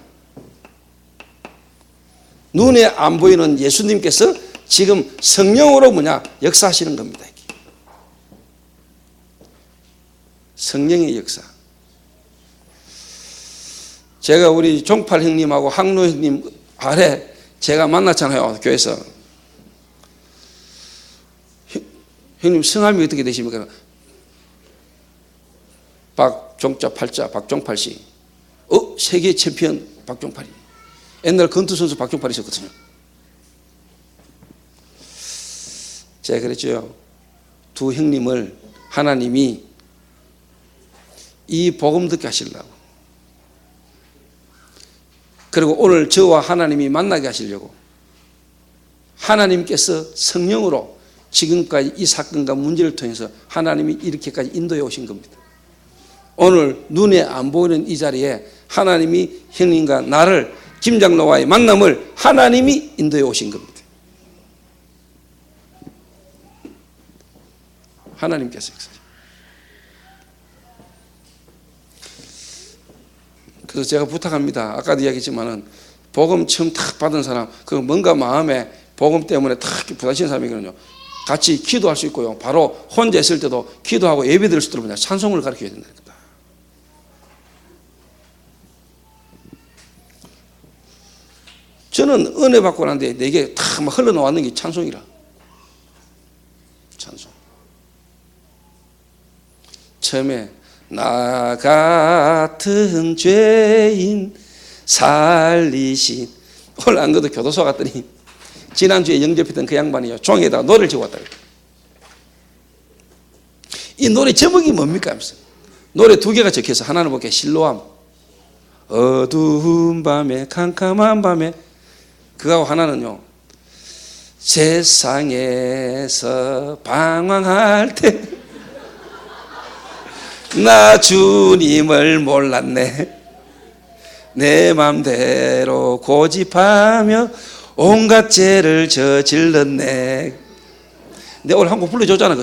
눈에 안 보이는 예수님께서 지금 성령으로 뭐냐? 역사하시는 겁니다. 성령의 역사. 제가 우리 종팔 형님하고 항로 형님 아래 제가 만났잖아요, 교회에서. 형님 성함이 어떻게 되십니까? 박종자 팔자 박종팔씨. 세계 챔피언 박종팔이. 옛날 권투 선수 박종팔이 있었거든요. 제가 그랬죠. 두 형님을 하나님이 이 복음 듣게 하시려고, 그리고 오늘 저와 하나님이 만나게 하시려고 하나님께서 성령으로 지금까지 이 사건과 문제를 통해서 하나님이 이렇게까지 인도해 오신 겁니다. 오늘 눈에 안 보이는 이 자리에 하나님이 형님과 나를, 김 장로와의 만남을 하나님이 인도해 오신 겁니다. 하나님께서. 그래서 제가 부탁합니다. 아까도 이야기했지만은 복음 처음 탁 받은 사람, 그 뭔가 마음에 복음 때문에 탁 부딪히는 사람이거든요. 같이 기도할 수 있고요. 바로 혼자 있을 때도 기도하고 예배 드릴 수 있도록 찬송을 가르쳐야 된다. 저는 은혜 받고 났는데 내게 다 막 흘러나왔는 게 찬송이라. 찬송. 처음에 나 같은 죄인 살리신, 오늘 안 그래도 교도소 갔더니 지난주에 영접했던 그 양반이요, 종이에다가 노래를 적었다. 이 노래 제목이 뭡니까 하면서 노래 두 개가 적혀서 하나는 볼게, 실로암, 어두운 밤에 캄캄한 밤에, 그거하고 하나는요, 세상에서 방황할 때 나 주님을 몰랐네, 내 맘대로 고집하며 온갖 죄를 저질렀네. 내가 오늘 한 곡 불러줬잖아.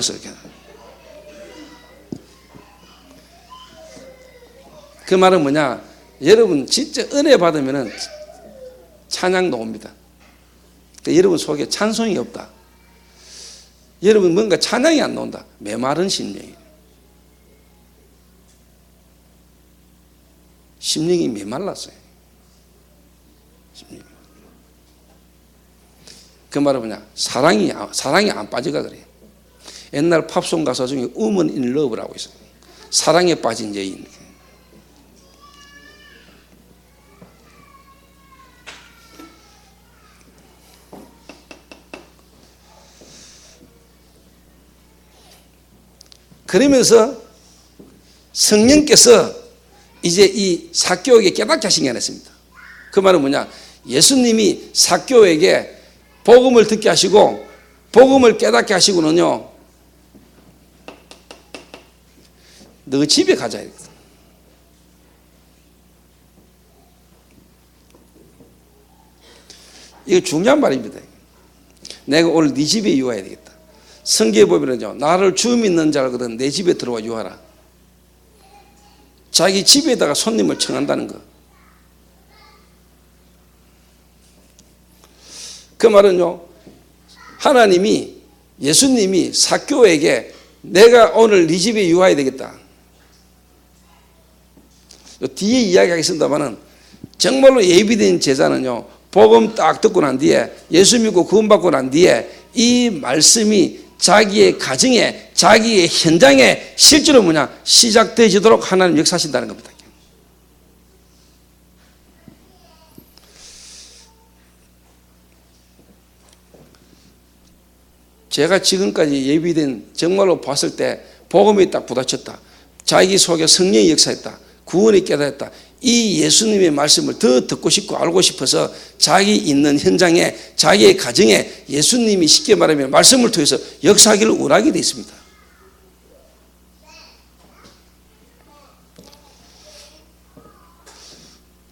그 말은 뭐냐, 여러분 진짜 은혜 받으면 찬양 나옵니다. 그러니까 여러분 속에 찬송이 없다, 여러분 뭔가 찬양이 안 나온다, 메마른 심령이에요. 심령이 메말랐어요. 심령이. 그 말은 뭐냐? 사랑이 안 빠져가 그래요. 옛날 팝송 가사 중에 Woman in Love라고 있어요. 사랑에 빠진 여인. 그러면서 성령께서 이제 이 삭개오에게 깨닫게 하신 게 아니었습니다. 그 말은 뭐냐? 예수님이 삭개오에게 복음을 듣게 하시고 복음을 깨닫게 하시고는요, 너 집에 가자. 이거 중요한 말입니다. 내가 오늘 네 집에 유하해야 되겠다. 성경에 보면은요, 나를 주 믿는 자거든 내 집에 들어와 유하라. 자기 집에다가 손님을 청한다는 거. 그 말은요, 하나님이, 예수님이 삭개오에게 내가 오늘 네 집에 유하해야 되겠다. 뒤에 이야기하겠습니다만은 정말로 예비된 제자는요, 복음 딱 듣고 난 뒤에, 예수 믿고 구원받고 난 뒤에 이 말씀이 자기의 가정에, 자기의 현장에 실제로 뭐냐? 시작되지도록 하나님 역사하신다는 겁니다. 제가 지금까지 예비된, 정말로 봤을 때 복음이 딱 부딪혔다, 자기 속에 성령이 역사했다, 구원이 깨달았다, 이 예수님의 말씀을 더 듣고 싶고 알고 싶어서 자기 있는 현장에, 자기의 가정에 예수님이 쉽게 말하면 말씀을 통해서 역사하기를 원하게 되어 있습니다.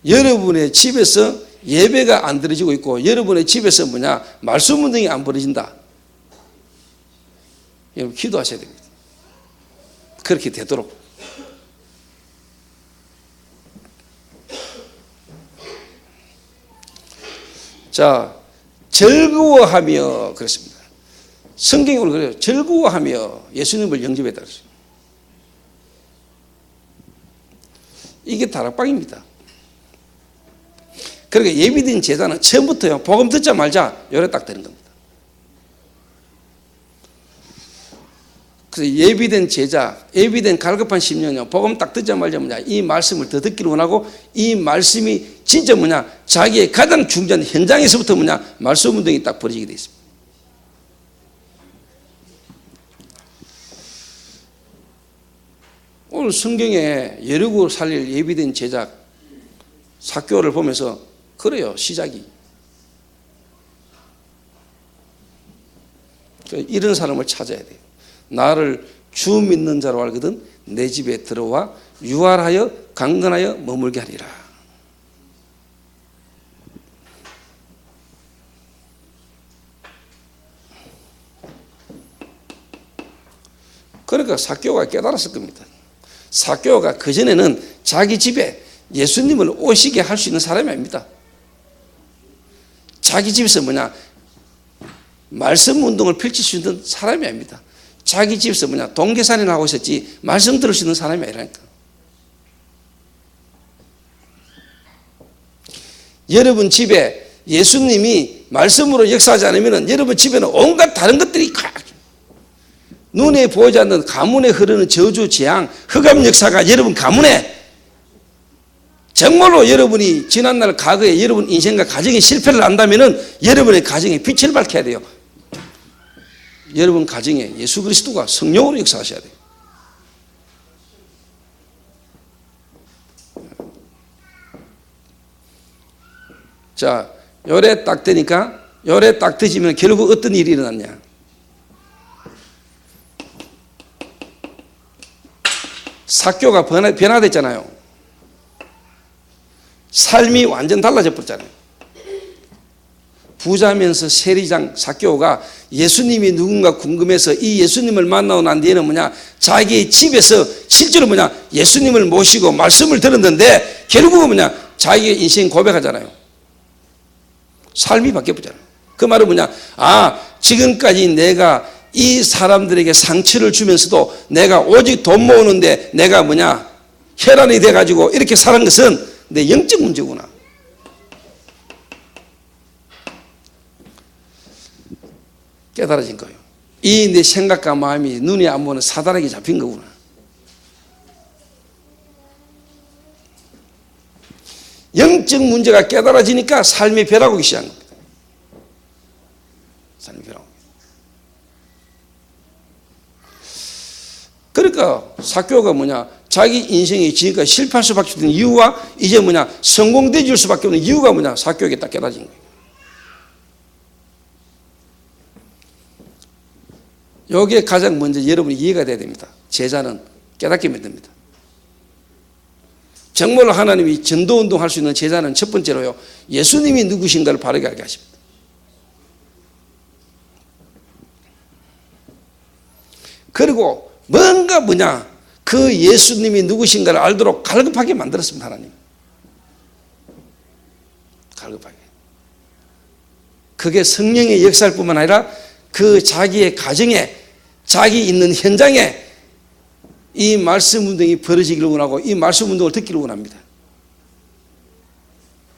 여러분의 집에서 예배가 안 드려지고 있고, 여러분의 집에서 뭐냐? 말씀 운동이 안 벌어진다. 여러분 기도하셔야 됩니다. 그렇게 되도록. 자, 즐거워하며 그랬습니다. 성경이 오늘 그래요. 즐거워하며 예수님을 영접했다 그랬어요. 이게 다락방입니다. 그러니까 예비된 제자는 처음부터요, 복음 듣자마자 요래 딱 되는 겁니다. 그래서 예비된 제자, 예비된 갈급한 심령이요, 복음 딱 듣자마자 뭐냐? 이 말씀을 더 듣기를 원하고, 이 말씀이 진짜 뭐냐? 자기의 가장 중요한 현장에서부터 뭐냐? 말씀 운동이 딱 벌어지게 되어 있습니다. 오늘 성경에 여르고 살릴 예비된 제자 삭개오를 보면서 그래요, 시작이. 이런 사람을 찾아야 돼요. 나를 주 믿는 자로 알거든 내 집에 들어와 유활하여 강건하여 머물게 하리라. 그러니까 삭개오가 깨달았을 겁니다. 삭개오가 그전에는 자기 집에 예수님을 오시게 할 수 있는 사람이 아닙니다. 자기 집에서 뭐냐? 말씀 운동을 펼칠 수 있는 사람이 아닙니다. 자기 집에서 뭐냐? 동계산이나 하고 있었지 말씀 들을 수 있는 사람이 아니라니까. 여러분 집에 예수님이 말씀으로 역사하지 않으면 여러분 집에는 온갖 다른 것들이 눈에 보이지 않는 가문에 흐르는 저주, 재앙, 흑암 역사가 여러분 가문에, 정말로 여러분이 지난날 과거에 여러분 인생과 가정에 실패를 한다면 여러분의 가정에 빛을 밝혀야 돼요. 여러분 가정에 예수 그리스도가 성령으로 역사하셔야 돼요. 자, 요래 딱 되니까, 요래 딱 되지면 결국 어떤 일이 일어났냐? 삭개오가 변화됐잖아요. 삶이 완전 달라져 버렸잖아요. 부자면서 세리장 삭개오가 예수님이 누군가 궁금해서 이 예수님을 만나고 난 뒤에는 뭐냐? 자기 집에서 실제로 뭐냐? 예수님을 모시고 말씀을 들었는데 결국은 뭐냐? 자기의 인생 고백하잖아요. 삶이 바뀌어버잖아요. 그 말은 뭐냐? 아, 지금까지 내가 이 사람들에게 상처를 주면서도 내가 오직 돈 모으는데 내가 뭐냐? 혈안이 돼가지고 이렇게 사는 것은 내 영적 문제구나. 깨달아진 거예요. 이 내 생각과 마음이 눈에 안 보는 사단에게 잡힌 거구나. 영적 문제가 깨달아지니까 삶이 변하기 시작한 겁니다. 삶이 변하고. 그러니까 삭개오가 뭐냐, 자기 인생이 지금까지 실패할 수밖에 없는 이유와 이제 뭐냐, 성공돼 줄 수밖에 없는 이유가 뭐냐, 삭개오에게 딱 깨달아진 거예요. 여기에 가장 먼저 여러분이 이해가 돼야 됩니다. 제자는 깨닫게 만듭니다. 정말로 하나님이 전도운동 할 수 있는 제자는 첫 번째로요, 예수님이 누구신가를 바르게 알게 하십니다. 그리고 뭔가 뭐냐, 그 예수님이 누구신가를 알도록 갈급하게 만들었습니다. 하나님 갈급하게. 그게 성령의 역사일 뿐만 아니라 그 자기의 가정에, 자기 있는 현장에 이 말씀 운동이 벌어지기를 원하고 이 말씀 운동을 듣기를 원합니다.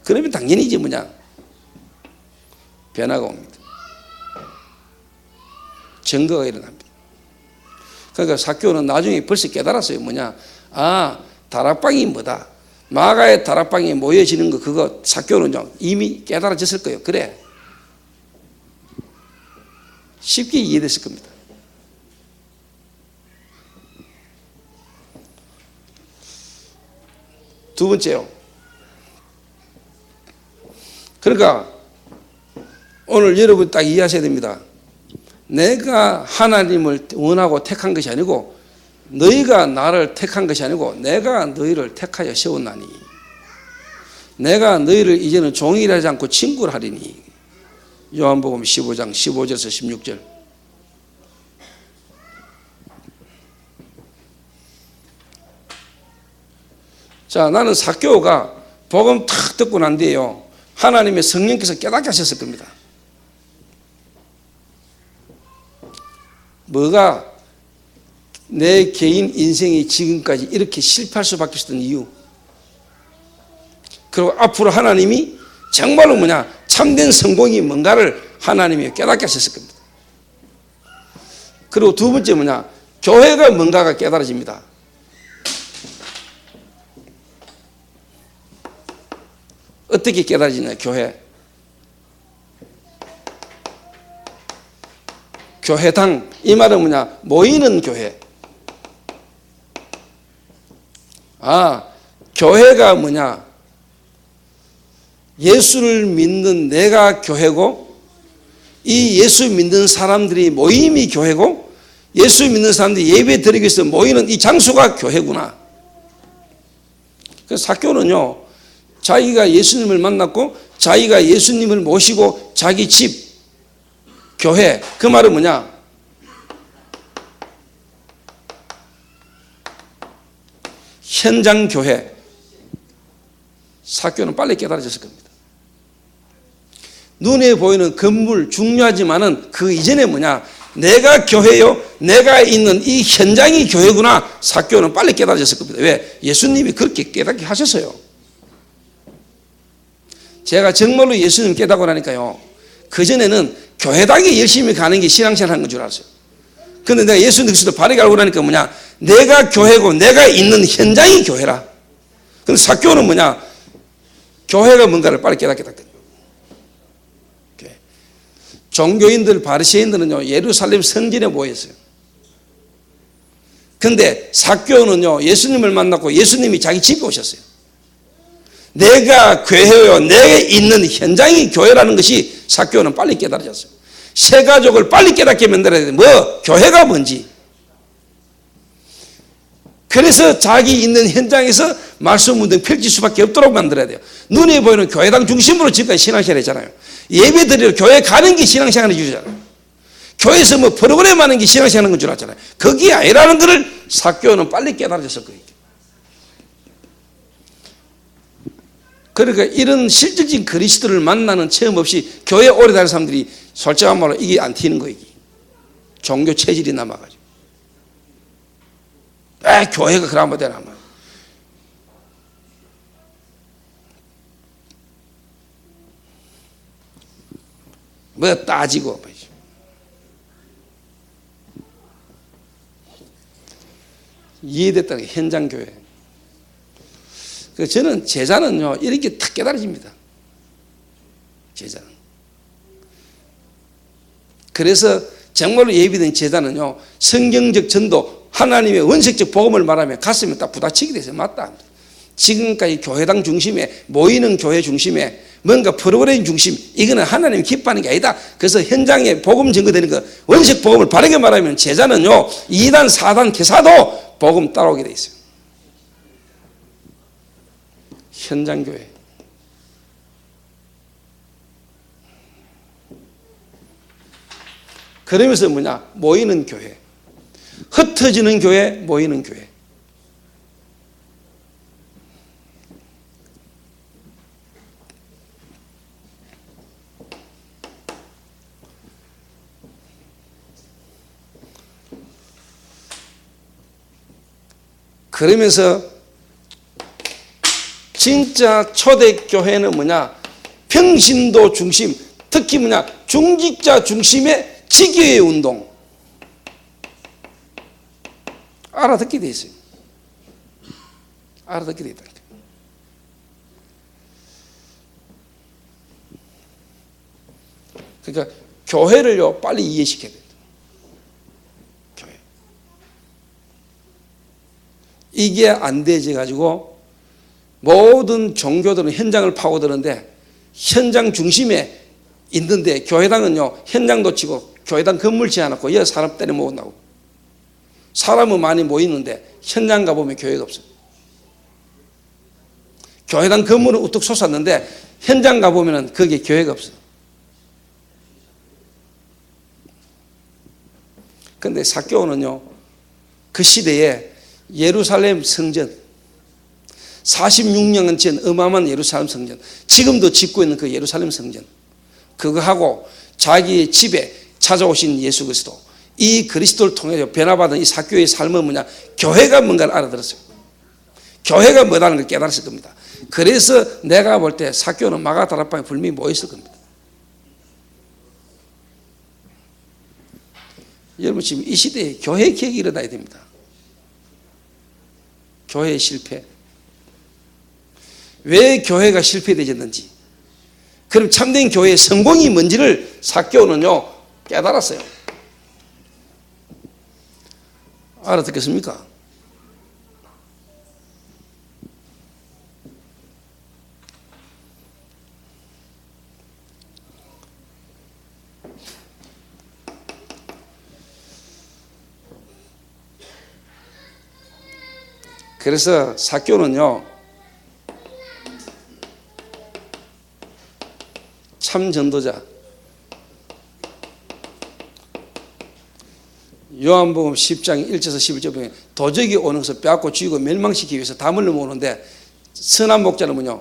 그러면 당연히 이제 뭐냐, 변화가 옵니다. 증거가 일어납니다. 그러니까 삭개오는 나중에 벌써 깨달았어요. 뭐냐, 아, 다락방이 뭐다, 마가의 다락방에 모여지는 거, 그거 삭개오는 이미 깨달아졌을 거예요. 그래, 쉽게 이해됐을 겁니다. 두 번째요, 그러니까 오늘 여러분 딱 이해하셔야 됩니다. 내가 하나님을 원하고 택한 것이 아니고, 너희가 나를 택한 것이 아니고 내가 너희를 택하여 세웠나니, 내가 너희를 이제는 종이라 하지 않고 친구라 하리니. 요한복음 15장 15절에서 16절. 자, 나는 삭개오가 복음 탁 듣고 난 뒤에요, 하나님의 성령께서 깨닫게 하셨을 겁니다. 뭐가 내 개인 인생이 지금까지 이렇게 실패할 수밖에 없었던 이유, 그리고 앞으로 하나님이 정말로 뭐냐, 참된 성공이 뭔가를 하나님이 깨닫게 하셨을 겁니다. 그리고 두 번째 뭐냐, 교회가 뭔가가 깨달아집니다. 어떻게 깨달아지냐, 교회. 교회당, 이 말은 뭐냐, 모이는 교회. 아, 교회가 뭐냐, 예수를 믿는 내가 교회고, 이 예수 믿는 사람들이 모임이 교회고, 예수 믿는 사람들이 예배 드리기 위해서 모이는 이 장소가 교회구나. 그래서 삭개오는요, 자기가 예수님을 만났고 자기가 예수님을 모시고 자기 집, 교회, 그 말은 뭐냐, 현장 교회. 삭개오는 빨리 깨달아졌을 겁니다. 눈에 보이는 건물 중요하지만은 그 이전에 뭐냐, 내가 교회요, 내가 있는 이 현장이 교회구나. 삭개오는 빨리 깨달아졌을 겁니다. 왜? 예수님이 그렇게 깨닫게 하셨어요. 제가 정말로 예수님 깨닫고 나니까요, 그전에는 교회당에 열심히 가는 게 신앙생활 하는 건 줄 알았어요. 그런데 내가 예수 그리스도를 바르게 알고 나니까 뭐냐, 내가 교회고 내가 있는 현장이 교회라. 그런데 삭개오는 뭐냐, 교회가 뭔가를 빨리 깨닫게 됐거든요. 종교인들, 바리새인들은요, 예루살렘 성전에 모였어요. 그런데 삭개오는요, 예수님을 만났고 예수님이 자기 집에 오셨어요. 내가 교회요, 내가 있는 현장이 교회라는 것이 삭개오는 빨리 깨달아졌어요. 새 가족을 빨리 깨닫게 만들어야 돼. 뭐, 교회가 뭔지. 그래서 자기 있는 현장에서 말씀 운동 펼칠 수밖에 없도록 만들어야 돼요. 눈에 보이는 교회당 중심으로 지금까지 신앙생활 했잖아요. 예배 드리러 교회 가는 게 신앙생활을 주잖아요. 교회에서 뭐 프로그램 하는 게 신앙생활 하는 건 줄 알았잖아요. 그게 아니라는 것을 삭개오는 빨리 깨달아졌을 거예요. 그러니까 이런 실질적인 그리스도를 만나는 체험 없이 교회 오래 다니는 사람들이 솔직한 말로 이게 안 튀는 거예요. 종교 체질이 남아가지고. 교회가 그러면 되나 말이야. 뭐 따지고. 이해됐다는 게 현장교회. 저는 제자는요 이렇게 탁 깨달아집니다. 제자는. 그래서 정말로 예비된 제자는요 성경적 전도, 하나님의 원색적 복음을 말하면 가슴에 딱 부닥치게 돼서 맞다. 지금까지 교회당 중심에, 모이는 교회 중심에, 뭔가 프로그램 중심, 이거는 하나님이 기뻐하는 게 아니다. 그래서 현장에 복음 증거되는 거, 원색 복음을 바르게 말하면 제자는요 2단 4단 개사도 복음 따라오게 돼 있어요. 현장교회. 그러면서 뭐냐? 모이는 교회. 흩어지는 교회, 모이는 교회. 그러면서 진짜 초대교회는 뭐냐? 평신도 중심, 특히 뭐냐? 중직자 중심의 지교의 운동. 알아듣게 돼 있어요. 알아듣게 돼 있다. 그러니까 교회를요 빨리 이해시켜야 돼요. 교회. 이게 안 되지 가지고 모든 종교들은 현장을 파고드는데 현장 중심에 있는데 교회당은요 현장도 치고 교회당 건물 지어놓고 여러 사람 때려 모은다고. 사람은 많이 모이는데 현장 가보면 교회가 없어요. 교회당 건물은 우뚝 솟았는데 현장 가보면 거기에 교회가 없어요. 그런데 사개오는요 그 시대에 예루살렘 성전 46년간 지은 어마어마한 예루살렘 성전, 지금도 짓고 있는 그 예루살렘 성전, 그거하고 자기의 집에 찾아오신 예수 그리스도, 이 그리스도를 통해 변화받은 이 사교의 삶은 뭐냐? 교회가 뭔가를 알아들었어요. 교회가 뭐라는 걸 깨달았을 겁니다. 그래서 내가 볼 때 사교는 마가다락방에 분명히 모였을 겁니다. 여러분 지금 이 시대에 교회 개혁이 일어나야 됩니다. 교회의 실패. 왜 교회가 실패되었는지, 그럼 참된 교회의 성공이 뭔지를 사개오는요 깨달았어요. 알아듣겠습니까? 그래서 사교는요 참 전도자, 요한복음 10장 1절에서 11절 보면 도적이 오는 것을 빼앗고 죽이고 멸망시키기 위해서 담을 모으는데, 선한 목자는 뭐냐?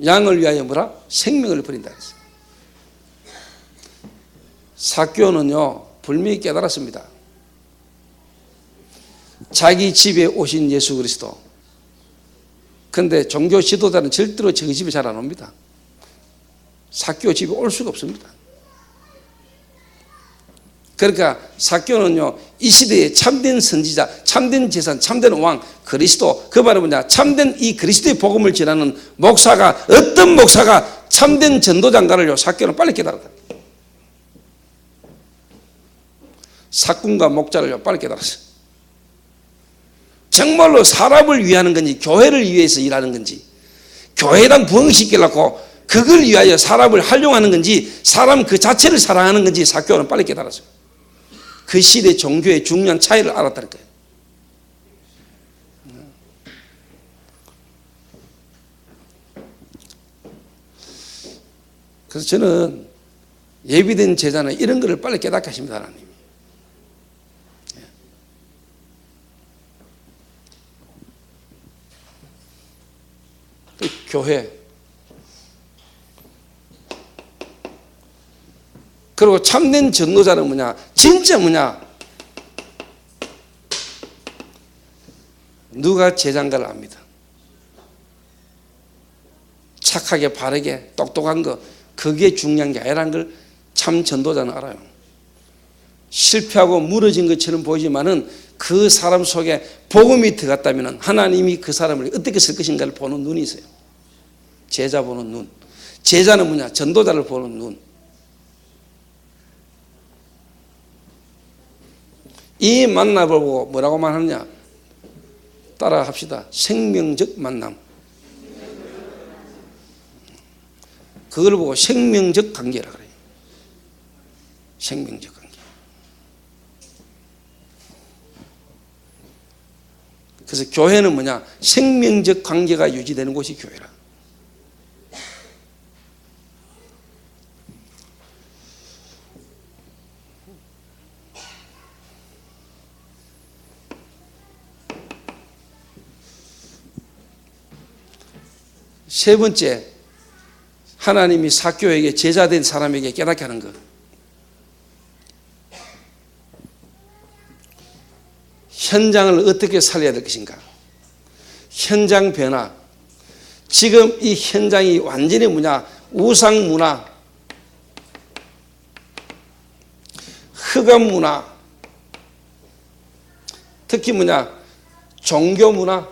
양을 위하여 뭐라? 생명을 버린다 그랬어요. 사교는요 분명히 깨달았습니다. 자기 집에 오신 예수 그리스도. 그런데 종교 지도자는 절대로 자기 집에 잘 안 옵니다. 사교 집에 올 수가 없습니다. 그러니까 사교는요 이 시대에 참된 선지자, 참된 재산, 참된 왕 그리스도, 그 말은 뭐냐? 참된 이 그리스도의 복음을 전하는 목사가, 어떤 목사가 참된 전도장가를요 사교는 빨리 깨달았다. 사꾼과 목자를요 빨리 깨달았어요. 정말로 사람을 위하는 건지 교회를 위해서 일하는 건지, 교회당 부흥시키려고 그걸 위하여 사람을 활용하는 건지, 사람 그 자체를 사랑하는 건지 사교는 빨리 깨달았어요. 그 시대 종교의 중요한 차이를 알았다는 거예요. 그래서 저는 예비된 제자는 이런 거를 빨리 깨닫게 하십니다. 하나님. 교회, 그리고 참된 전도자는 뭐냐? 진짜 뭐냐? 누가 제자인가를 압니다. 착하게 바르게 똑똑한 거, 그게 중요한 게 아니라는 걸 참 전도자는 알아요. 실패하고 무너진 것처럼 보이지만은 그 사람 속에 복음이 들어갔다면 하나님이 그 사람을 어떻게 쓸 것인가를 보는 눈이 있어요. 제자 보는 눈. 제자는 뭐냐? 전도자를 보는 눈. 이 만남을 보고 뭐라고 말하느냐? 따라 합시다. 생명적 만남. 그걸 보고 생명적 관계라 그래요. 생명적 관계. 그래서 교회는 뭐냐? 생명적 관계가 유지되는 곳이 교회라. 세 번째, 하나님이 삭개오에게 제자된 사람에게 깨닫게 하는 것. 현장을 어떻게 살려야 될 것인가? 현장 변화. 지금 이 현장이 완전히 뭐냐? 우상 문화, 흑암 문화, 특히 뭐냐? 종교 문화.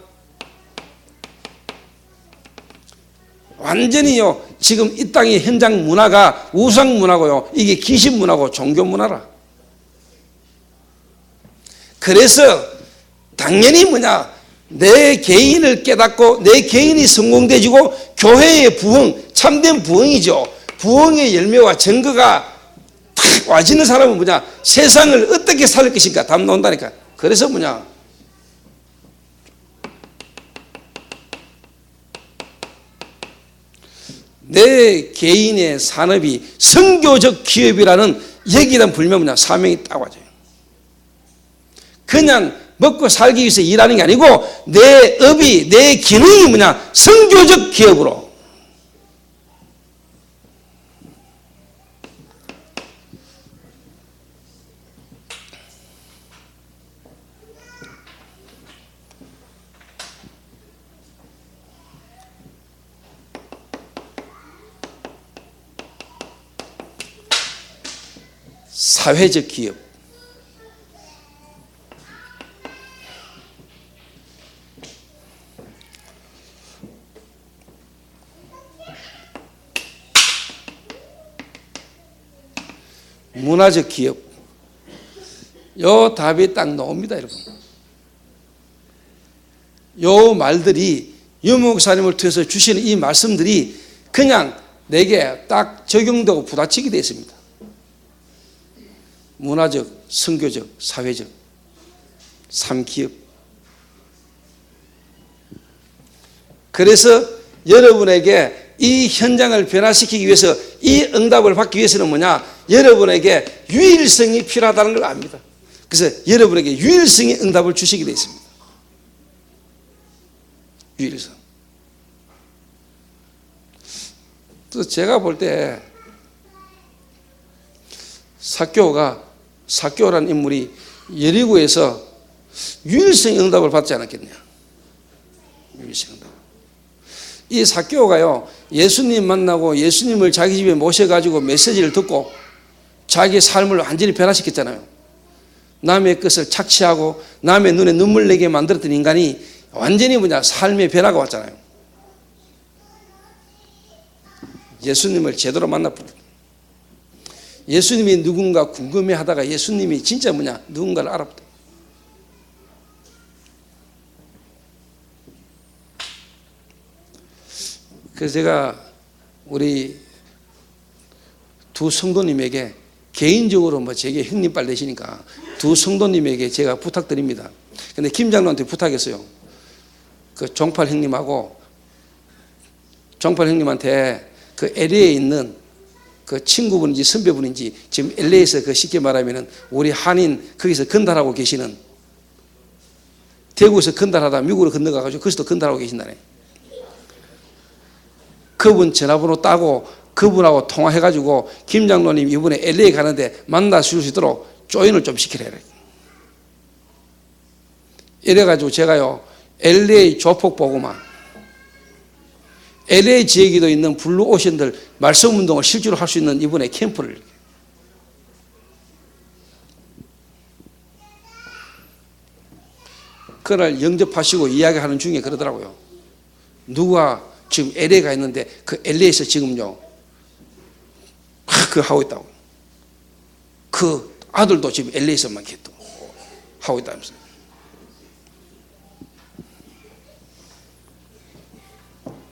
완전히요, 지금 이 땅의 현장 문화가 우상 문화고요, 이게 귀신 문화고 종교 문화라. 그래서 당연히 뭐냐? 내 개인을 깨닫고 내 개인이 성공되지고 교회의 부흥, 참된 부흥이죠. 부흥의 열매와 증거가 탁 와지는 사람은 뭐냐? 세상을 어떻게 살릴 것인가 답 나온다니까. 그래서 뭐냐? 내 개인의 산업이 선교적 기업이라는 얘기란 불면 뭐냐? 사명이 딱 와져요. 그냥 먹고 살기 위해서 일하는 게 아니고 내 업이, 내 기능이 뭐냐? 선교적 기업으로. 사회적 기업. 문화적 기업. 요 답이 딱 나옵니다, 여러분. 요 말들이 유 목사님을 통해서 주시는 이 말씀들이 그냥 내게 딱 적용되고 부딪히게 되어 있습니다. 문화적, 선교적, 사회적, 3기업. 그래서 여러분에게 이 현장을 변화시키기 위해서 이 응답을 받기 위해서는 뭐냐? 여러분에게 유일성이 필요하다는 걸 압니다. 그래서 여러분에게 유일성의 응답을 주시게 되어 있습니다. 유일성. 또 제가 볼 때 삭개오라는 인물이 여리고에서 유일성의 응답을 받지 않았겠냐? 유일성 응답. 이 삭개오가요, 예수님 만나고 예수님을 자기 집에 모셔가지고 메시지를 듣고 자기의 삶을 완전히 변화시켰잖아요. 남의 것을 착취하고 남의 눈에 눈물 내게 만들었던 인간이 완전히 뭐냐? 삶의 변화가 왔잖아요. 예수님을 제대로 만나보고 예수님이 누군가 궁금해하다가 예수님이 진짜 뭐냐? 누군가를 알아보다. 그래서 제가 우리 두 성도님에게 개인적으로 뭐 제게 형님빨 되시니까 두 성도님에게 제가 부탁드립니다. 근데 김 장로한테 부탁했어요. 그 종팔 형님하고 종팔 형님한테 그 LA에 있는 그 친구분인지 선배분인지 지금 LA에서 그 쉽게 말하면은 우리 한인 거기서 건달하고 계시는, 대구에서 건달하다 미국으로 건너가가지고 거기서도 건달하고 계신다네. 그분 전화번호 따고 그분하고 통화해가지고 김 장로님 이번에 LA 가는데 만나실 수 있도록 조인을 좀 시키래. 이래가지고 제가요 LA 조폭 보고만 LA 지역에도 있는 블루오션들 말씀운동을 실제로 할 수 있는 이번에 캠프를, 그날 영접하시고 이야기하는 중에 그러더라고요. 누가 지금 LA 가 있는데 그 LA에서 지금요 그 하고 있다고. 그 아들도 지금 LA에서만 계속 하고 있다면서.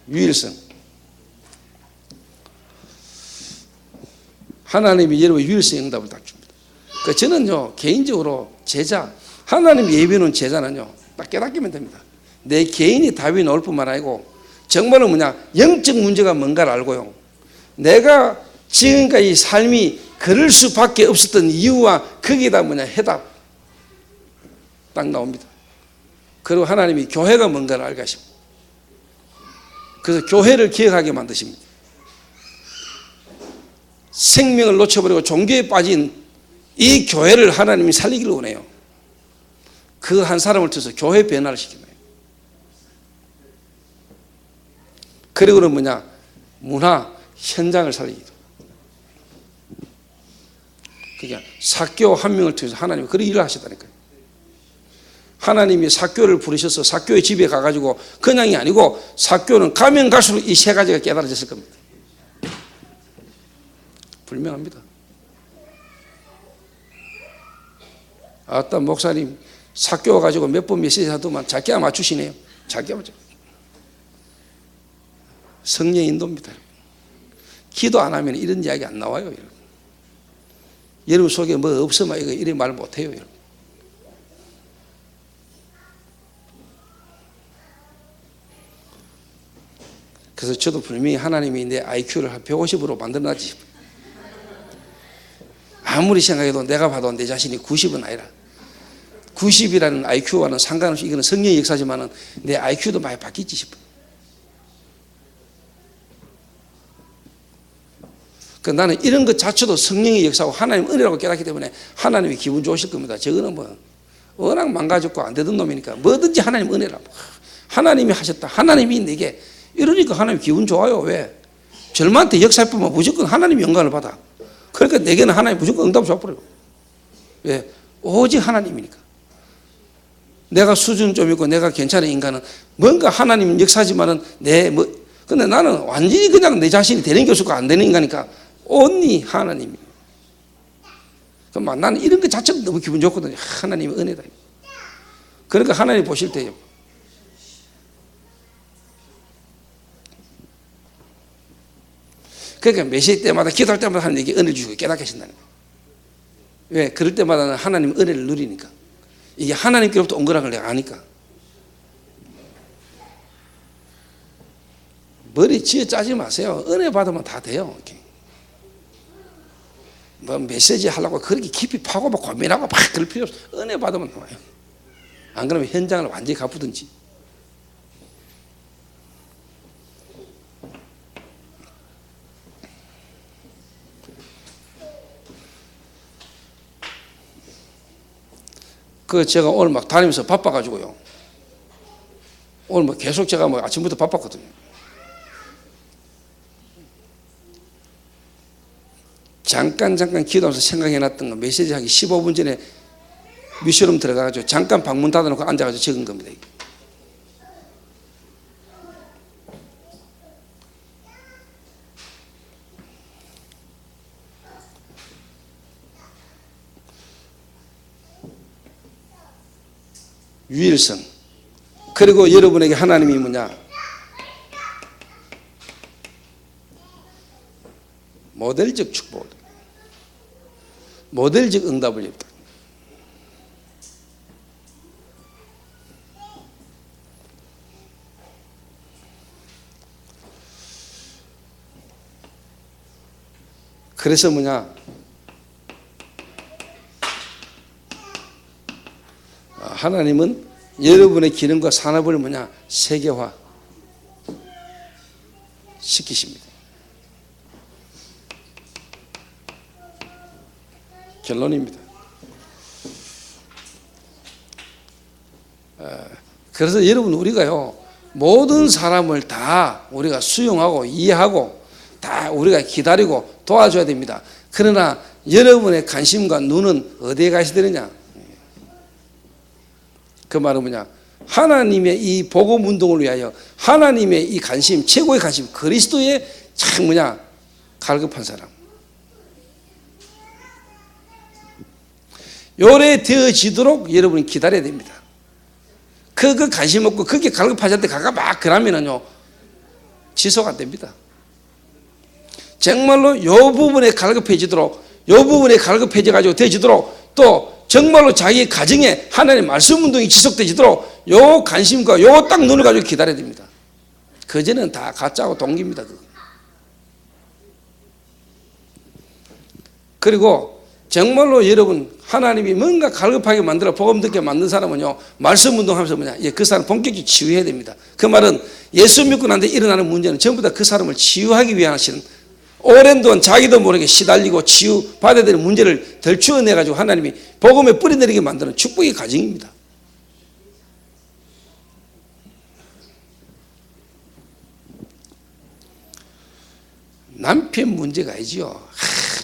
유일성. 하나님이 여러분 유일성 응답을 딱 줍니다. 그 저는요 개인적으로 제자, 하나님 예비는 제자는요 딱 깨닫기만 됩니다. 내 개인이 답이 나올 뿐만 아니고 정말은 뭐냐 영적 문제가 뭔가를 알고요. 내가 지금까지 이 삶이 그럴 수밖에 없었던 이유와 거기에다 뭐냐 해답 딱 나옵니다. 그리고 하나님이 교회가 뭔가를 알게 하십니다. 그래서 교회를 기억하게 만드십니다. 생명을 놓쳐버리고 종교에 빠진 이 교회를 하나님이 살리기를 원해요. 그 한 사람을 통해서 교회 변화를 시키는 거예요. 그리고는 뭐냐 문화 현장을 살리기도. 그러니까 삭개오 한 명을 통해서 하나님이 그런 일을 하셨다니까요. 하나님이 삭개오를 부르셔서 삭개오의 집에 가가지고 그냥이 아니고 삭개오는 가면 갈수록 이 세 가지가 깨달아졌을 겁니다. 분명합니다. 아따 목사님 삭개오 가지고 몇 번 메시지 하더만 작게 맞추시네요. 작게 맞춰. 성령 인도입니다. 기도 안 하면 이런 이야기 안 나와요. 여러분, 여러분 속에 뭐 없으면 이거 이런 말 못해요. 여러분. 그래서 저도 분명히 하나님이 내 IQ를 한 150으로 만들어놨지. 아무리 생각해도 내가 봐도 내 자신이 90은 아니라 90이라는 IQ와는 상관없이 이거는 성령의 역사지만은 내 IQ도 많이 바뀌지 싶어요. 나는 이런 것 자체도 성령의 역사고 하나님 은혜라고 깨닫기 때문에 하나님이 기분 좋으실 겁니다. 저거는 뭐 워낙 망가졌고 안 되던 놈이니까 뭐든지 하나님 은혜라고. 하나님이 하셨다. 하나님이 내게 이러니까 하나님 기분 좋아요. 왜? 절만한테 역사뿐만 무조건 하나님 영광을 받아. 그러니까 내게는 하나님 무조건 응답을 줘버려요. 왜? 오직 하나님이니까. 내가 수준 좀 있고 내가 괜찮은 인간은 뭔가 하나님 역사지만은 근데 나는 완전히 그냥 내 자신이 되는 교수가 안 되는 인간이니까 온리 하나님이. 그럼 나는 이런 것 자체가 너무 기분 좋거든요. 하나님의 은혜다. 그러니까 하나님 보실 때요. 그러니까 메시지 때마다 기도할 때마다 하나님에게 은혜를 주시고 깨닫게 하신다는 거예요. 왜? 그럴 때마다 하나님 은혜를 누리니까. 이게 하나님께로부터 온 거라는 걸 내가 아니까. 머리 쥐어 짜지 마세요. 은혜 받으면 다 돼요. 이렇게. 뭐 메시지 하려고 그렇게 깊이 파고 막 고민하고 막 그럴 필요 없어. 은혜 받으면 나와요. 안 그러면 현장을 완전히 가쁘든지. 제가 오늘 막 다니면서 바빠가지고요. 오늘 뭐 계속 제가 뭐 아침부터 바빴거든요. 잠깐 기도하면서 생각해놨던 거 메시지 하기 15분 전에 미션룸 들어가가지고 잠깐 방문 닫아놓고 앉아가지고 적은 겁니다. 유일성. 그리고 여러분에게 하나님이 뭐냐? 모델적 축복, 모델적 응답을 줬다. 그래서 뭐냐? 하나님은 여러분의 기능과 산업을 뭐냐? 세계화 시키십니다. 결론입니다. 그래서 여러분 우리가요 모든 사람을 다 우리가 수용하고 이해하고 다 우리가 기다리고 도와줘야 됩니다. 그러나 여러분의 관심과 눈은 어디에 가 있어야 되느냐? 그 말은 뭐냐? 하나님의 이 복음 운동을 위하여 하나님의 이 관심, 최고의 관심, 그리스도의 참 갈급한 사람. 요래 되어지도록 여러분이 기다려야 됩니다. 그 관심 없고 그게 갈급하지 않는데 가가 막 그러면은요 지속 안 됩니다. 정말로 요 부분에 갈급해지도록, 요 부분에 갈급해져 가지고 되어지도록, 또 정말로 자기 가정에 하나님의 말씀 운동이 지속되지도록 요 관심과 요 딱 눈을 가지고 기다려야 됩니다. 그전에는 다 가짜고 동기입니다. 그리고 정말로 여러분 하나님이 뭔가 갈급하게 만들어 복음 듣게 만든 사람은요 말씀 운동하면서 그 사람 본격적으로 치유해야 됩니다. 그 말은 예수 믿고 난 뒤에 일어나는 문제는 전부 다 그 사람을 치유하기 위한 하시는, 오랜 동안 자기도 모르게 시달리고 치유받아야 되는 문제를 덜추어내 가지고 하나님이 복음에 뿌리내리게 만드는 축복의 과정입니다. 남편 문제가 아니지요.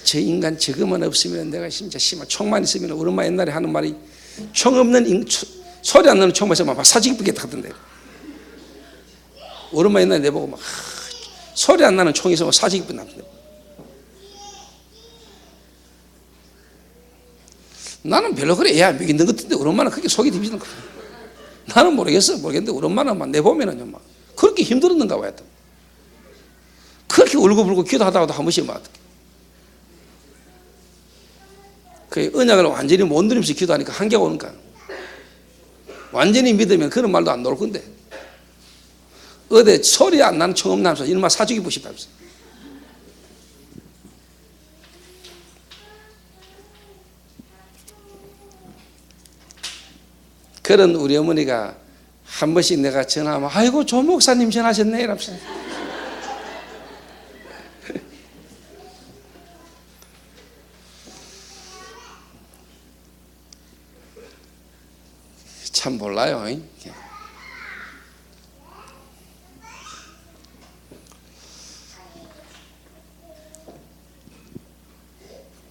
저 인간 저것만 없으면 내가 진짜 심한 총만 있으면, 우리 엄마 옛날에 하는 말이 총 없는 소리 안 나는 총만 있으면 막 사직부겠다 하던데. 우리 엄마 옛날에 내보고 막 소리 안 나는 총이 있으면 사직부 나던데. 나는 별로 그래 애 안 먹이는 것 같은데 우리 엄마는 그렇게 속이 뒤집는 거야. 나는 모르겠는데 우리 엄마는 막 내보면은요 막 그렇게 힘들었는가 봐요. 그렇게 울고불고 기도하다가도 한 번씩 막 그 언약을 완전히 못 누리면서 기도하니까 한계가 오는 거야. 완전히 믿으면 그런 말도 안 나올 건데 어디 소리 안 나는 총 없나면서 이런 말 사주기고 싶다면서. 그런 우리 어머니가 한 번씩 내가 전화하면 아이고 조 목사님 전화하셨네 이러면서 참 몰라요.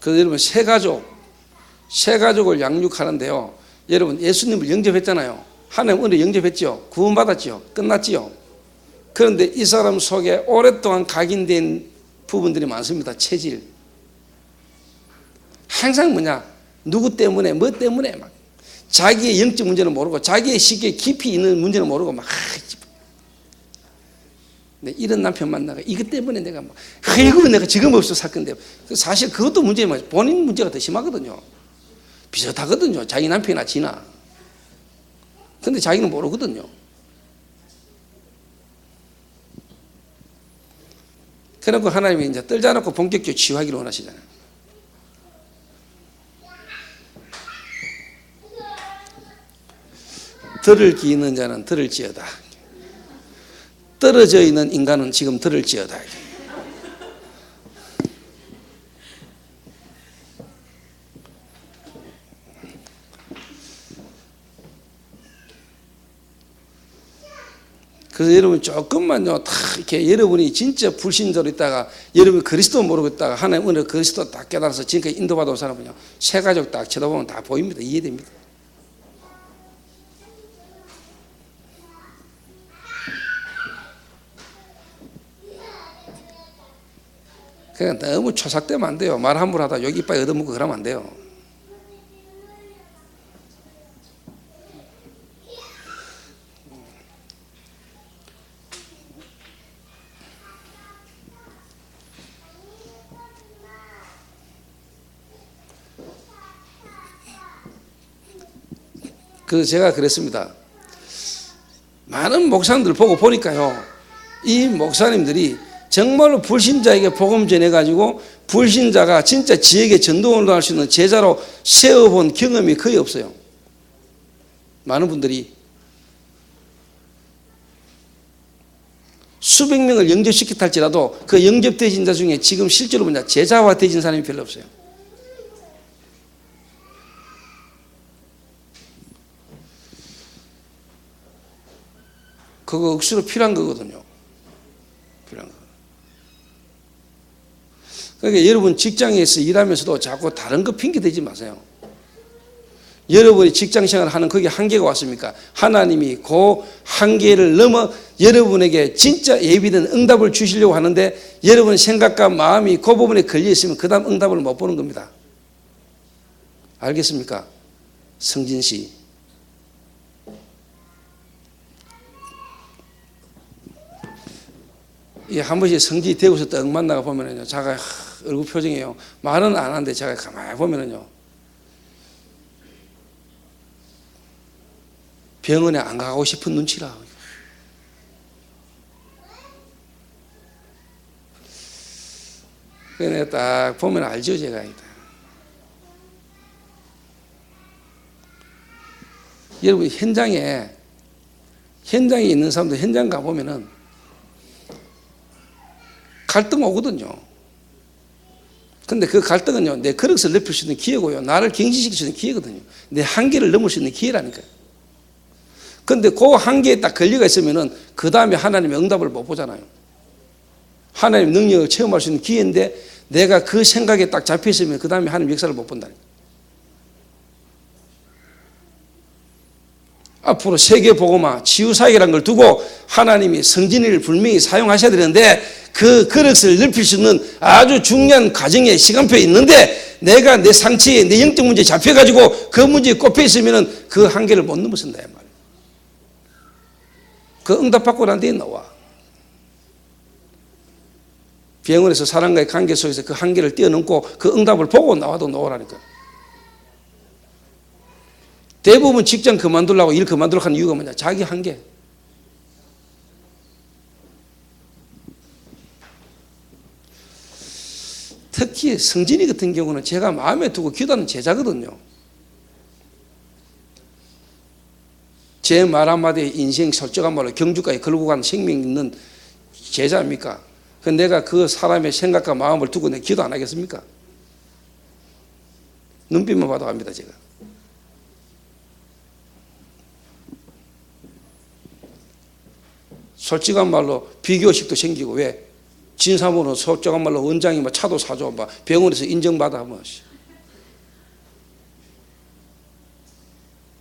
그래서 여러분 새 가족을 양육하는데요. 여러분 예수님을 영접했잖아요. 하나님 은혜 영접했죠. 구원받았죠. 끝났지요. 그런데 이 사람 속에 오랫동안 각인된 부분들이 많습니다. 체질. 항상 누구 때문에 뭐 때문에 막 자기의 영적 문제는 모르고 자기의 시기에 깊이 있는 문제는 모르고 막 이런 남편 만나가 이것 때문에 내가 막 아이고 내가 지금 없어 살 건데 사실 그것도 문제지만 본인 문제가 더 심하거든요. 비슷하거든요. 자기 남편이나 지나. 근데 자기는 모르거든요. 그래놓고 하나님이 이제 떨자놓고 본격적으로 치유하기를 원하시잖아요. 들을 기 있는 자는 들을지어다. 떨어져 있는 인간은 지금 들을지어다. 그래서 여러분 조금만요, 다 이렇게 여러분이 진짜 불신자로 있다가 여러분 그리스도 모르고 있다가 하나님 은혜 그리스도 딱 깨달아서 지금까지 인도받아온 사람은요, 새 가족 딱 쳐다보면 다 보입니다. 이해됩니다. 그러니까 너무 초삭되면 안 돼요. 말 함부로 하다 여기 이빨 얻어먹고 그러면 안 돼요. 그래서 제가 그랬습니다. 많은 목사님들 보고 보니까요, 이 목사님들이 정말로 불신자에게 복음 전해가지고 불신자가 진짜 지에게 전도운동 할 수 있는 제자로 세워본 경험이 거의 없어요. 많은 분들이 수백 명을 영접시켰다 할지라도 그 영접되진 자 중에 지금 실제로 제자화 되진 사람이 별로 없어요. 그거 억수로 필요한 거거든요. 필요한 거. 그러니까 여러분 직장에서 일하면서도 자꾸 다른 거 핑계 대지 마세요. 여러분이 직장생활을 하는 거기에 한계가 왔습니까? 하나님이 그 한계를 넘어 여러분에게 진짜 예비된 응답을 주시려고 하는데 여러분의 생각과 마음이 그 부분에 걸려 있으면 그 다음 응답을 못 보는 겁니다. 알겠습니까? 성진 씨. 한 번씩 성지 대구에서 떡 만나가 보면은요, 자가 얼굴 표정이에요. 말은 안 하는데 제가 가만히 보면은요, 병원에 안 가고 싶은 눈치라. 그래 딱 보면 알죠, 제가. 여러분 현장에 있는 사람들 현장 가 보면은 갈등 오거든요. 근데 그 갈등은요, 내 그릇을 넓힐 수 있는 기회고요, 나를 경신시킬 수 있는 기회거든요. 내 한계를 넘을 수 있는 기회라니까요. 근데 그 한계에 딱 걸려가 있으면은 그 다음에 하나님의 응답을 못 보잖아요. 하나님의 능력을 체험할 수 있는 기회인데 내가 그 생각에 딱 잡혀 있으면 그 다음에 하나님의 역사를 못 본다니까. 앞으로 세계복음화, 치유사역이라는 걸 두고 하나님이 성진이를 분명히 사용하셔야 되는데 그 그릇을 넓힐 수 있는 아주 중요한 과정에 시간표에 있는데 내가 내 상처에 내 영적 문제에 잡혀가지고 그 문제에 꼽혀 있으면 그 한계를 못 넘어선다. 그 응답받고 난 뒤에 나와. 병원에서 사람과의 관계 속에서 그 한계를 뛰어넘고 그 응답을 보고 나와도 나오라니까. 대부분 직장 그만두려고 일 그만두려고 하는 이유가 뭐냐? 자기 한계. 특히 성진이 같은 경우는 제가 마음에 두고 기도하는 제자거든요. 제 말 한마디에 인생 솔직한 말로 경주까지 걸고 간 생명 있는 제자입니까? 내가 그 사람의 생각과 마음을 두고 내가 기도 안 하겠습니까? 눈빛만 봐도 압니다, 제가. 솔직한 말로 비교식도 생기고, 왜? 진사모는 솔직한 말로 원장이 뭐 차도 사줘, 막 병원에서 인정받아, 뭐.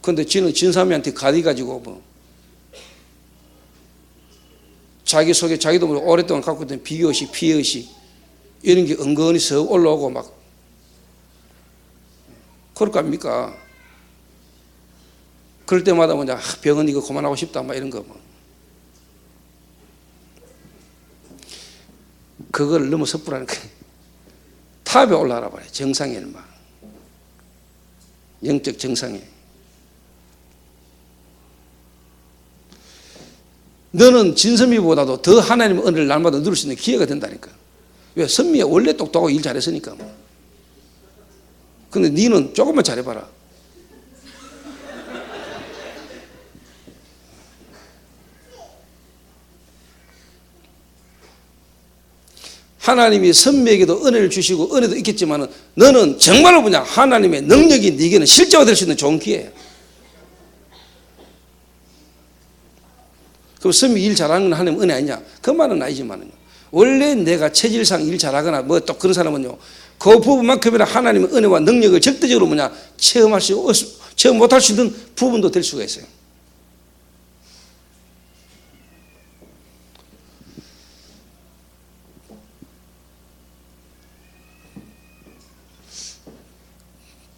근데 지는 진사미한테 가디 가지고 뭐 자기 속에 자기도 오랫동안 갖고 있던 비교의식, 피해의식 이런 게 은근히 썩 올라오고 막 그럴 거 아닙니까? 그럴 때마다 뭐냐, 병원 이거 그만하고 싶다, 막 이런 거 뭐. 그걸 너무 섣부르니까 탑에 올라라 봐요. 정상에 막 영적 정상에. 너는 진선미보다도 더 하나님의 은혜를 날마다 누릴 수 있는 기회가 된다니까. 왜? 선미가 원래 똑똑하고 일 잘했으니까. 근데 너는 조금만 잘해봐라. 하나님이 선미에게도 은혜를 주시고 은혜도 있겠지만 너는 정말로 그냥 하나님의 능력이 네게는 실제화 될 수 있는 좋은 기회예요. 그럼 선미 일 잘하는 건 하나님 은혜 아니냐? 그 말은 아니지만요. 원래 내가 체질상 일 잘하거나 뭐 또 그런 사람은요, 그 부분만큼이나 하나님의 은혜와 능력을 절대적으로 뭐냐 체험 못할 수 있는 부분도 될 수가 있어요.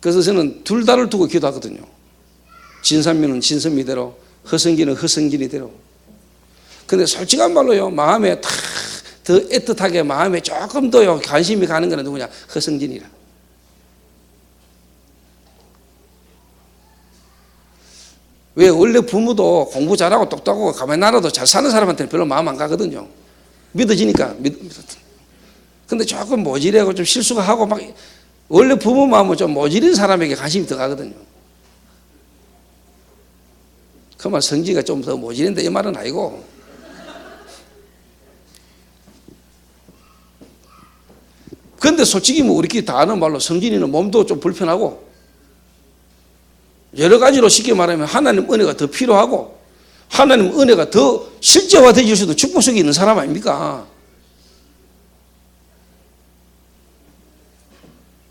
그래서 저는 둘 다를 두고 기도하거든요. 진선미는 진선미대로, 허성기는 허성기대로. 근데 솔직한 말로요, 마음에 더 애틋하게 마음에 조금 더요 관심이 가는 거는 누구냐? 허성진이라. 왜? 원래 부모도 공부 잘하고 똑똑하고 가만히 놔둬도 잘 사는 사람한테는 별로 마음 안 가거든요. 믿어지니까. 근데 조금 모질하고 좀 실수가 하고 막 원래 부모 마음은 좀 모질인 사람에게 관심이 더 가거든요. 그 말 성지가 좀 더 모질인데 이 말은 아니고, 근데 솔직히 뭐 우리끼리 다 아는 말로 성진이는 몸도 좀 불편하고 여러 가지로 쉽게 말하면 하나님 은혜가 더 필요하고 하나님 은혜가 더 실제화되실 수도 축복 속에 있는 사람 아닙니까?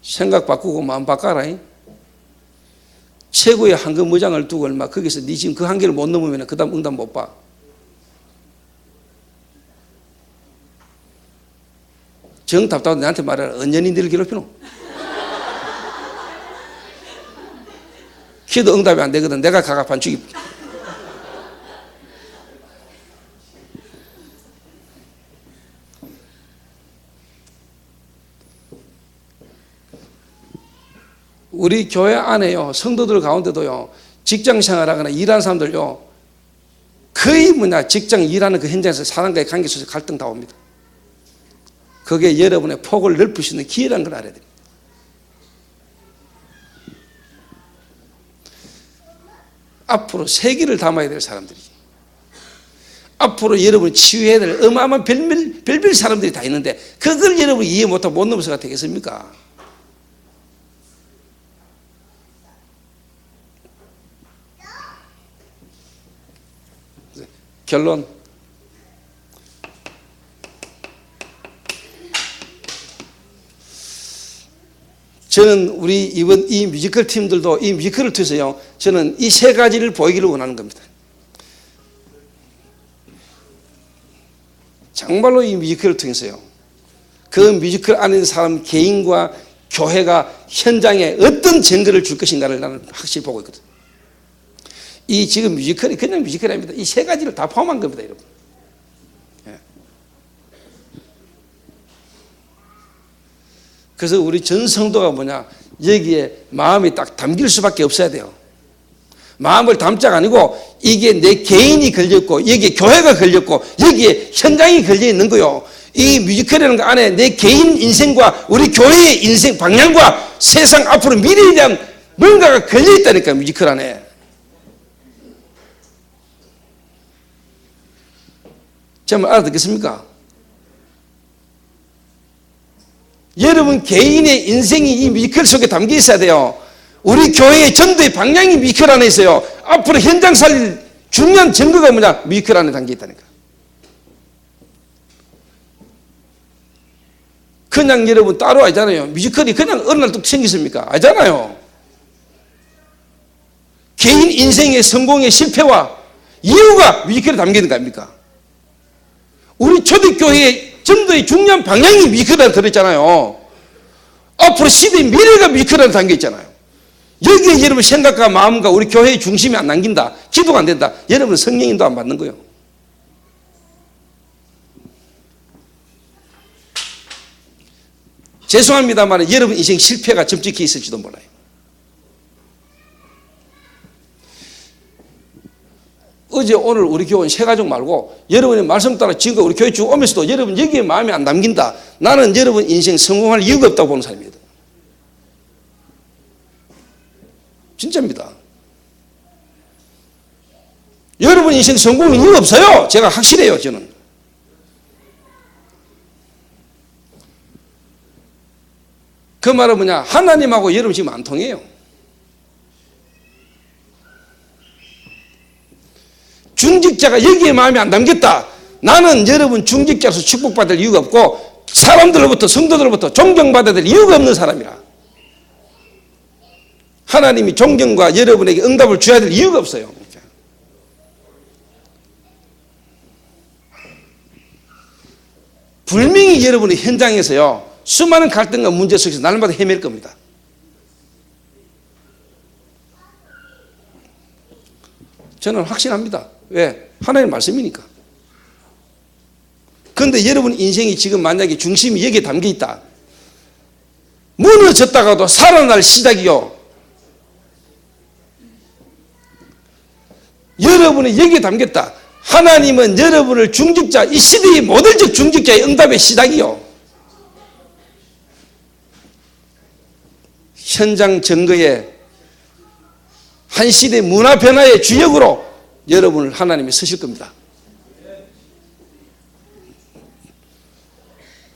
생각 바꾸고 마음 바꿔라. 최고의 황금 무장을 두고 얼마 거기서 네 지금 그 한계를 못 넘으면 그 다음 응답 못 봐. 정 답답하고 나한테 말하라. 언년이 너를 괴롭히노? 기도 응답이 안 되거든. 내가 가가판 죽이. 우리 교회 안에요, 성도들 가운데도요, 직장 생활하거나 일하는 사람들요, 거의 직장 일하는 그 현장에서 사람과의 관계 속에서 갈등 다 옵니다. 그게 여러분의 폭을 넓힐 수 있는 기회라는 걸 알아야 됩니다. 앞으로 세계를 담아야 될 사람들이, 앞으로 여러분이 치유해야 될 어마어마한 별별 사람들이 다 있는데 그걸 여러분이 이해 못하고 못 넘어서가 되겠습니까? 결론, 저는 우리 이번 이 뮤지컬 팀들도 이 뮤지컬을 통해서요, 저는 이 세 가지를 보이기를 원하는 겁니다. 정말로 이 뮤지컬을 통해서요, 그 뮤지컬 안에 있는 사람 개인과 교회가 현장에 어떤 증거를 줄 것인가를 나는 확실히 보고 있거든. 이 지금 뮤지컬이 그냥 뮤지컬이 아닙니다. 이 세 가지를 다 포함한 겁니다, 여러분. 예. 그래서 우리 전 성도가 여기에 마음이 딱 담길 수밖에 없어야 돼요. 마음을 담자가 아니고 이게 내 개인이 걸렸고 여기에 교회가 걸렸고 여기에 현장이 걸려 있는 거요. 이 뮤지컬이라는 거 안에 내 개인 인생과 우리 교회의 인생 방향과 세상 앞으로 미래에 대한 뭔가가 걸려 있다니까, 뮤지컬 안에. 제 말 알아듣겠습니까? 여러분 개인의 인생이 이 뮤지컬 속에 담겨 있어야 돼요. 우리 교회의 전도의 방향이 뮤지컬 안에 있어요. 앞으로 현장 살릴 중요한 증거가 뮤지컬 안에 담겨 있다니까. 그냥 여러분 따로 알잖아요. 뮤지컬이 그냥 어느 날 뚝 생겼습니까? 알잖아요. 개인 인생의 성공의 실패와 이유가 뮤지컬에 담겨 있는 거 아닙니까? 우리 초대교회의 전도의 중요한 방향이 뮤지컬 안에 들어있잖아요. 앞으로 시대의 미래가 뮤지컬 안에 담겨 있잖아요. 여기에 여러분 생각과 마음과 우리 교회의 중심이 안 남긴다, 기도가 안 된다, 여러분 성령인도 안 받는 거예요. 죄송합니다만 여러분 인생 실패가 점찍혀 있을지도 몰라요. 어제 오늘 우리 교회는 세 가족 말고 여러분의 말씀 따라 지금 우리 교회 쭉 오면서도 여러분 여기에 마음이 안 담긴다, 나는 여러분 인생 성공할 이유가 없다고 보는 사람입니다. 진짜입니다. 여러분 인생 성공할 이유가 없어요. 제가 확실해요. 저는 그 말은 하나님하고 여러분 지금 안 통해요. 중직자가 여기에 마음이 안 담겼다, 나는 여러분 중직자로서 축복받을 이유가 없고 사람들로부터 성도들로부터 존경받아야 될 이유가 없는 사람이라. 하나님이 존경과 여러분에게 응답을 줘야 될 이유가 없어요. 분명히 여러분의 현장에서요, 수많은 갈등과 문제 속에서 날마다 헤맬 겁니다. 저는 확신합니다. 왜? 하나님의 말씀이니까. 그런데 여러분 인생이 지금 만약에 중심이 여기에 담겨 있다, 무너졌다가도 살아날 시작이요, 여러분이 여기에 담겼다, 하나님은 여러분을 중직자, 이 시대의 모델적 중직자의 응답의 시작이요, 현장 증거의 한 시대 문화 변화의 주역으로 여러분을 하나님이 쓰실 겁니다.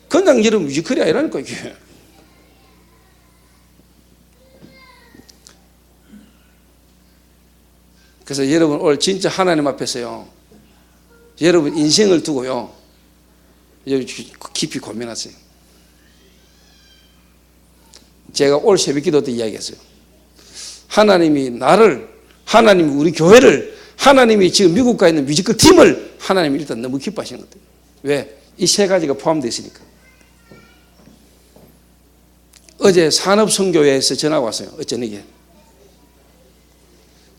그냥 여러분 뮤지컬이 아니라니까 이게. 그래서 여러분 오늘 진짜 하나님 앞에서요, 여러분 인생을 두고요, 깊이 고민하세요. 제가 올 새벽기도 때 이야기했어요. 하나님이 나를, 하나님이 우리 교회를, 하나님이 지금 미국 가 있는 뮤지컬 팀을 하나님이 일단 너무 기뻐하시는 것 같아요. 왜? 이 세 가지가 포함되어 있으니까. 어제 산업선교회에서 전화가 왔어요. 어쩌니게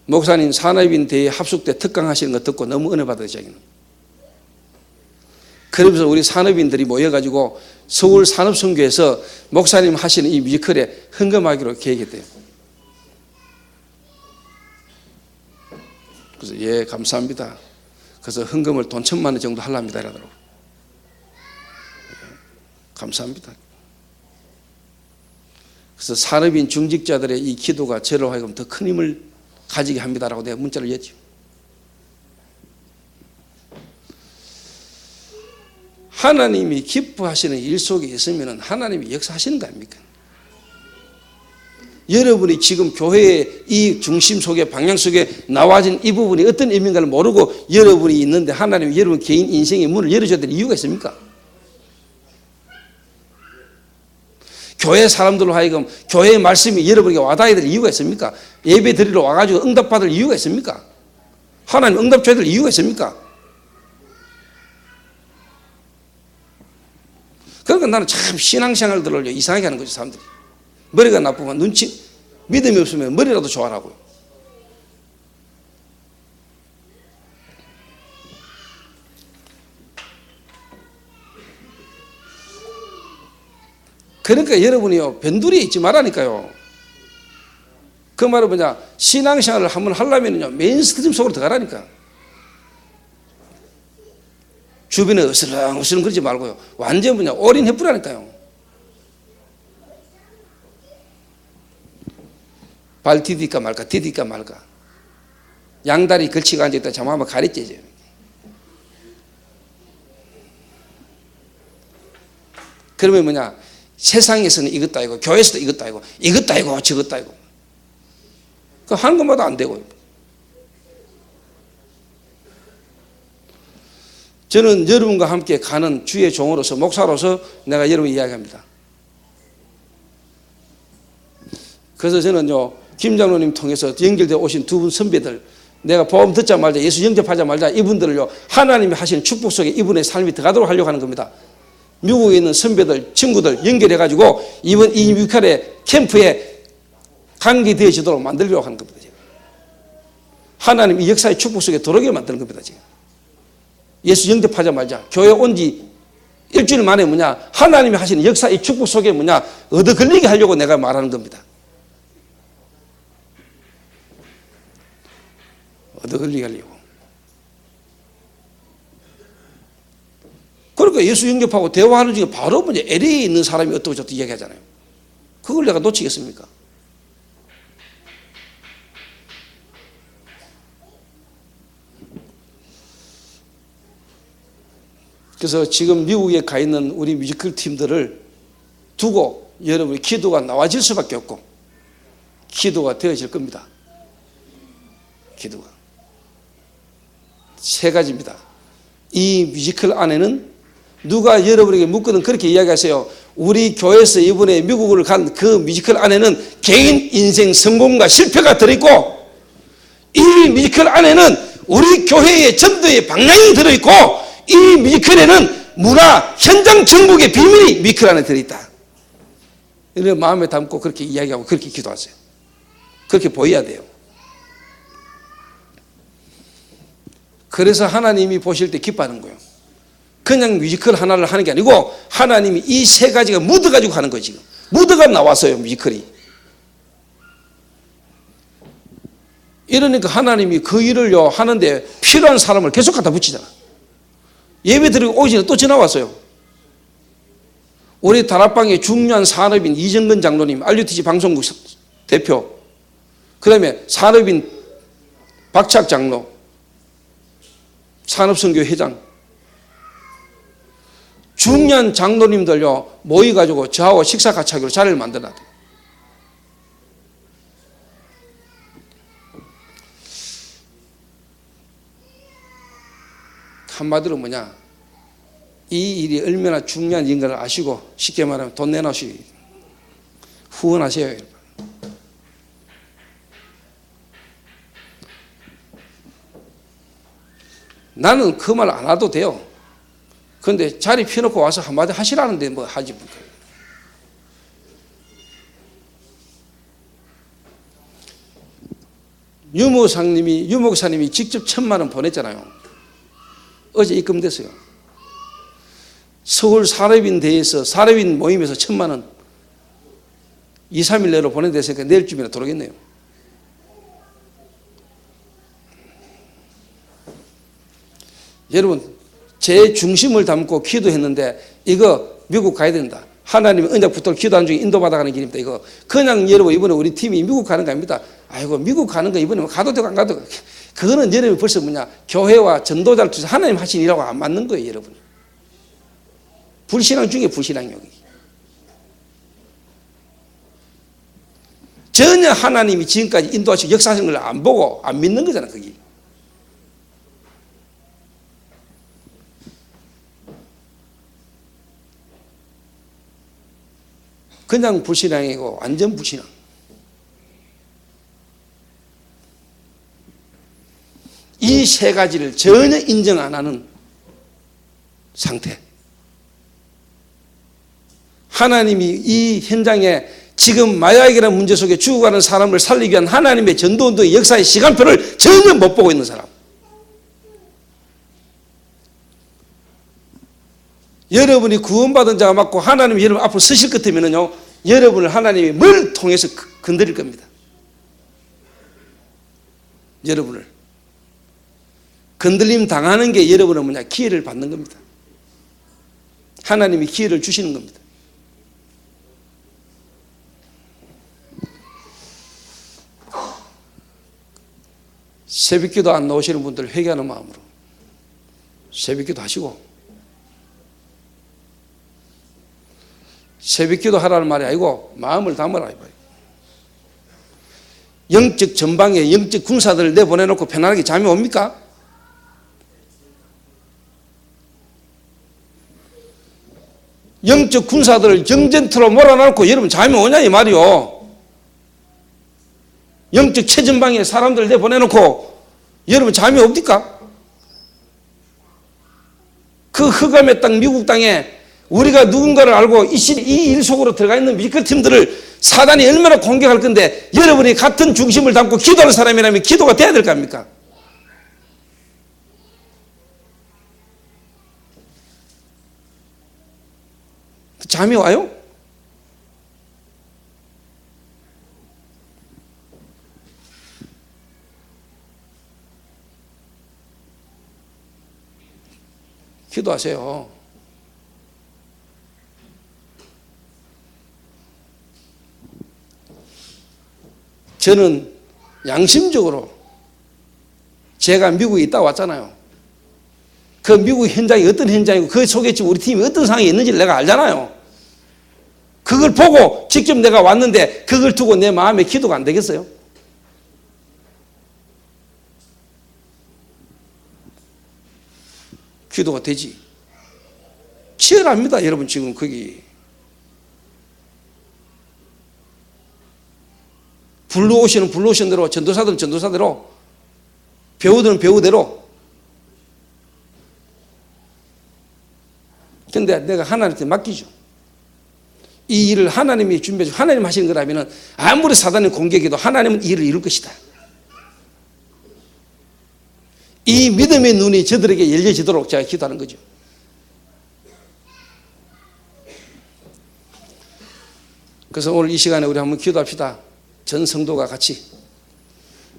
목사님 산업인 대회 합숙 때 특강하시는 거 듣고 너무 은혜 받아요. 자기는. 그러면서 우리 산업인들이 모여가지고 서울 산업선교에서 목사님 하시는 이 뮤지컬에 헌금하기로 계획했대요. 그래서 예 감사합니다. 그래서 헌금을 돈 1,000만 원 정도 하랍니다 이러더라고요. 감사합니다. 그래서 산업인 중직자들의 이 기도가 저로 하여금 더 큰 힘을 가지게 합니다라고 내가 문자를 냈죠. 하나님이 기뻐하시는 일 속에 있으면 하나님이 역사하시는 거 아닙니까? 여러분이 지금 교회의 이 중심 속에 방향 속에 나와진 이 부분이 어떤 의미인가를 모르고 여러분이 있는데 하나님이 여러분 개인 인생의 문을 열어줘야 될 이유가 있습니까? 교회 사람들로 하여금 교회의 말씀이 여러분에게 와닿아야 될 이유가 있습니까? 예배 드리러 와가지고 응답받을 이유가 있습니까? 하나님 응답 줘야 될 이유가 있습니까? 그러니까 나는 참 신앙생활들을 이상하게 하는 거죠. 사람들이 머리가 나쁘면 눈치, 믿음이 없으면 머리라도 좋아하라고요. 그러니까 여러분이요 변두리에 있지 말라니까요. 그 말은 뭐냐, 신앙생활을 한번 하려면요 메인스트림 속으로 들어가라니까. 주변에 어슬렁어슬렁 그러지 말고요 완전 뭐냐 올인해버리라니까요. 발 디딜까 말까 디딜까 말까. 양다리 걸치고 앉아있다 잠깐만 가리째죠. 그러면 뭐냐, 세상에서는 이것도 아니고 교회에서도 이것도 아니고 이것도 아니고 저것도 아니고 그 하는 것마다 안 되고. 저는 여러분과 함께 가는 주의 종으로서 목사로서 내가 여러분 이야기합니다. 그래서 저는요 김 장로님 통해서 연결되어 오신 두 분 선배들, 내가 복음 듣자마자 예수 영접하자마자 이분들을요 하나님이 하시는 축복 속에 이분의 삶이 들어가도록 하려고 하는 겁니다. 미국에 있는 선배들 친구들 연결해가지고 이번 이 뮤지컬의 캠프에 관계되어지도록 만들려고 하는 겁니다. 지금. 하나님 이 역사의 축복 속에 들어오게 만드는 겁니다. 지금. 예수 영접하자마자 교회 온 지 일주일 만에 뭐냐 하나님이 하시는 역사의 축복 속에 뭐냐 얻어 걸리게 하려고 내가 말하는 겁니다. 얻어 걸리게 하려고. 그러니까 예수 영접하고 대화하는 중에 바로 뭐냐 LA에 있는 사람이 어떻고 저떻게 이야기하잖아요. 그걸 내가 놓치겠습니까? 그래서 지금 미국에 가 있는 우리 뮤지컬 팀들을 두고 여러분의 기도가 나와질 수밖에 없고 기도가 되어질 겁니다. 기도가 세 가지입니다. 이 뮤지컬 안에는 누가 여러분에게 묻거든 그렇게 이야기하세요. 우리 교회에서 이번에 미국을 간 그 뮤지컬 안에는 개인 인생 성공과 실패가 들어있고 이 뮤지컬 안에는 우리 교회의 전도의 방향이 들어있고 이 뮤지컬에는 문화 현장 정복의 비밀이 뮤지컬 안에 들어있다. 이런 마음에 담고 그렇게 이야기하고 그렇게 기도하세요. 그렇게 보여야 돼요. 그래서 하나님이 보실 때 기뻐하는 거예요. 그냥 뮤지컬 하나를 하는 게 아니고 하나님이 이 세 가지가 묻어가지고 하는 거예요. 지금 묻어가 나왔어요. 뮤지컬이. 이러니까 하나님이 그 일을요 하는데 필요한 사람을 계속 갖다 붙이잖아. 예배 드리고 오기 전에 또 전화 왔어요. 우리 다락방의 중요한 산업인 이정근 장로님, RUTC 방송국 대표, 그 다음에 산업인 박착 장로, 산업선교 회장, 중요한 장로님들요 모여가지고 저하고 식사 같이 하기로 자리를 만들어놨대요. 한마디로 뭐냐, 이 일이 얼마나 중요한 일인 걸 아시고 쉽게 말하면 돈 내놔시 후원하세요. 나는 그 말 안 해도 돼요. 그런데 자리 펴놓고 와서 한마디 하시라는데 뭐 하지. 유 목사님이 직접 1,000만 원 보냈잖아요. 어제 입금됐어요. 서울 사례빈 모임에서 1,000만 원 2, 3일 내로 보내댔으니까 내일쯤이나 들어오겠네요. 여러분, 제 중심을 담고 기도했는데 이거 미국 가야 된다. 하나님의 언약 붙들고 기도하는 중에 인도받아가는 길입니다. 이거 그냥 여러분 이번에 우리 팀이 미국 가는 거 아닙니다. 아이고 미국 가는 거 이번에 가도 되고 안 가도 되고. 그거는 여러분이 벌써 교회와 전도자를 통해서 하나님 하신 일하고 안 맞는 거예요. 여러분. 불신앙 중에 불신앙이요. 전혀 하나님이 지금까지 인도하시고 역사하신 걸 안 보고 안 믿는 거잖아. 거기. 그냥 불신앙이고 완전 불신앙. 이 세 가지를 전혀 인정 안 하는 상태. 하나님이 이 현장에 지금 마약이라는 문제 속에 죽어가는 사람을 살리기 위한 하나님의 전도운동의 역사의 시간표를 전혀 못 보고 있는 사람. 여러분이 구원받은 자가 맞고 하나님이 여러분 앞으로 서실 것 같으면요, 여러분을 하나님이 뭘 통해서 건드릴 겁니다. 여러분을 건들림 당하는 게 여러분은 기회를 받는 겁니다. 하나님이 기회를 주시는 겁니다. 새벽기도 안 나오시는 분들 회개하는 마음으로 새벽기도 하시고, 새벽기도 하라는 말이 아니고 마음을 담으라 이거예요. 영적 전방에 영적 군사들을 내보내놓고 편안하게 잠이 옵니까? 영적 군사들을 경전투로 몰아넣고 여러분 잠이 오냐 이 말이요. 영적 최전방에 사람들을 내보내놓고 여러분 잠이 옵니까? 그 흑암의 땅 미국 땅에 우리가 누군가를 알고 이 일 속으로 들어가 있는 미끄팀들을 사단이 얼마나 공격할 건데 여러분이 같은 중심을 담고 기도하는 사람이라면 기도가 돼야 될 거 아닙니까? 잠이 와요? 기도하세요. 저는 양심적으로 제가 미국에 있다 왔잖아요. 그 미국 현장이 어떤 현장이고 그 속에 지금 우리 팀이 어떤 상황에 있는지를 내가 알잖아요. 그걸 보고 직접 내가 왔는데 그걸 두고 내 마음에 기도가 안 되겠어요? 기도가 되지. 치열합니다. 여러분 지금 거기 불러오시는 대로, 전도사들은 전도사대로, 배우들은 배우대로. 근데 내가 하나님한테 맡기죠. 이 일을 하나님이 준비해주고 하나님 하시는 거라면 아무리 사단의 공격에도 하나님은 이 일을 이룰 것이다. 이 믿음의 눈이 저들에게 열려지도록 제가 기도하는 거죠. 그래서 오늘 이 시간에 우리 한번 기도합시다. 전 성도가 같이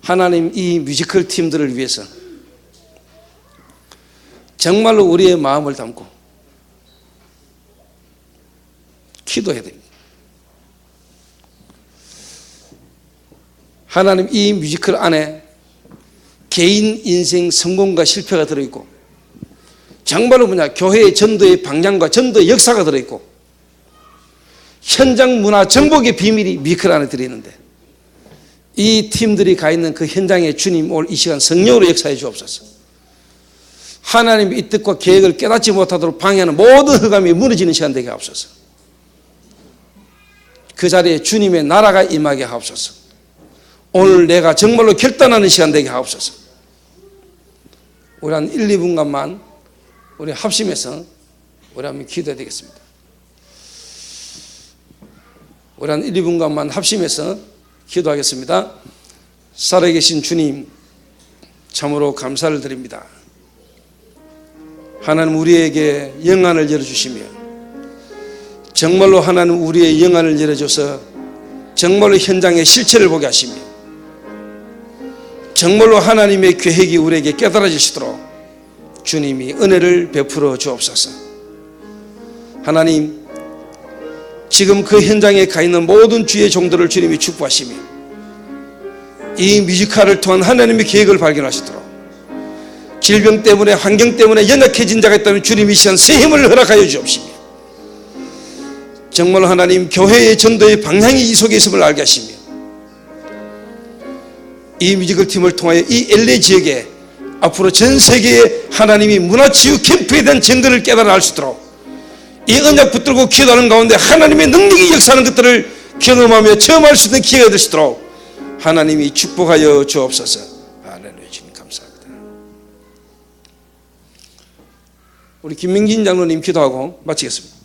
하나님 이 뮤지컬 팀들을 위해서 정말로 우리의 마음을 담고 기도해야 됩니다. 하나님 이 뮤지컬 안에 개인 인생 성공과 실패가 들어있고 정말로 교회의 전도의 방향과 전도의 역사가 들어있고 현장 문화 정복의 비밀이 뮤지컬 안에 들어있는데 이 팀들이 가 있는 그 현장에 주님 오늘 이 시간 성령으로 역사해 주옵소서. 하나님의 이 뜻과 계획을 깨닫지 못하도록 방해하는 모든 흑암이 무너지는 시간 되게 하옵소서. 그 자리에 주님의 나라가 임하게 하옵소서. 오늘 내가 정말로 결단하는 시간 되게 하옵소서. 우리 한 1, 2분간만 우리 합심해서 우리 한번 기도해야 되겠습니다. 우리 한 1, 2분간만 합심해서 기도하겠습니다. 살아계신 주님, 참으로 감사를 드립니다. 하나님 우리에게 영안을 열어주시며 정말로 하나님 우리의 영안을 열어줘서 정말로 현장의 실체를 보게 하시며 정말로 하나님의 계획이 우리에게 깨달아지시도록 주님이 은혜를 베풀어 주옵소서. 하나님, 지금 그 현장에 가 있는 모든 주의 종들을 주님이 축복하시며 이 뮤지컬을 통한 하나님의 계획을 발견하시도록, 질병 때문에 환경 때문에 연약해진 자가 있다면 주님이 이 시간 새 힘을 허락하여 주옵시며 정말로 하나님 교회의 전도의 방향이 이 속에 있음을 알게 하시며 이 뮤지컬 팀을 통하여 이 LA 지역에 앞으로 전 세계에 하나님이 문화치유 캠프에 대한 증거를 깨달아 알 수 있도록 이 언약 붙들고 기도하는 가운데 하나님의 능력이 역사하는 것들을 경험하며 체험할 수 있는 기회가 될 수 있도록 하나님이 축복하여 주옵소서. 할렐루야. 주님 감사합니다. 우리 김명진 장로님 기도하고 마치겠습니다.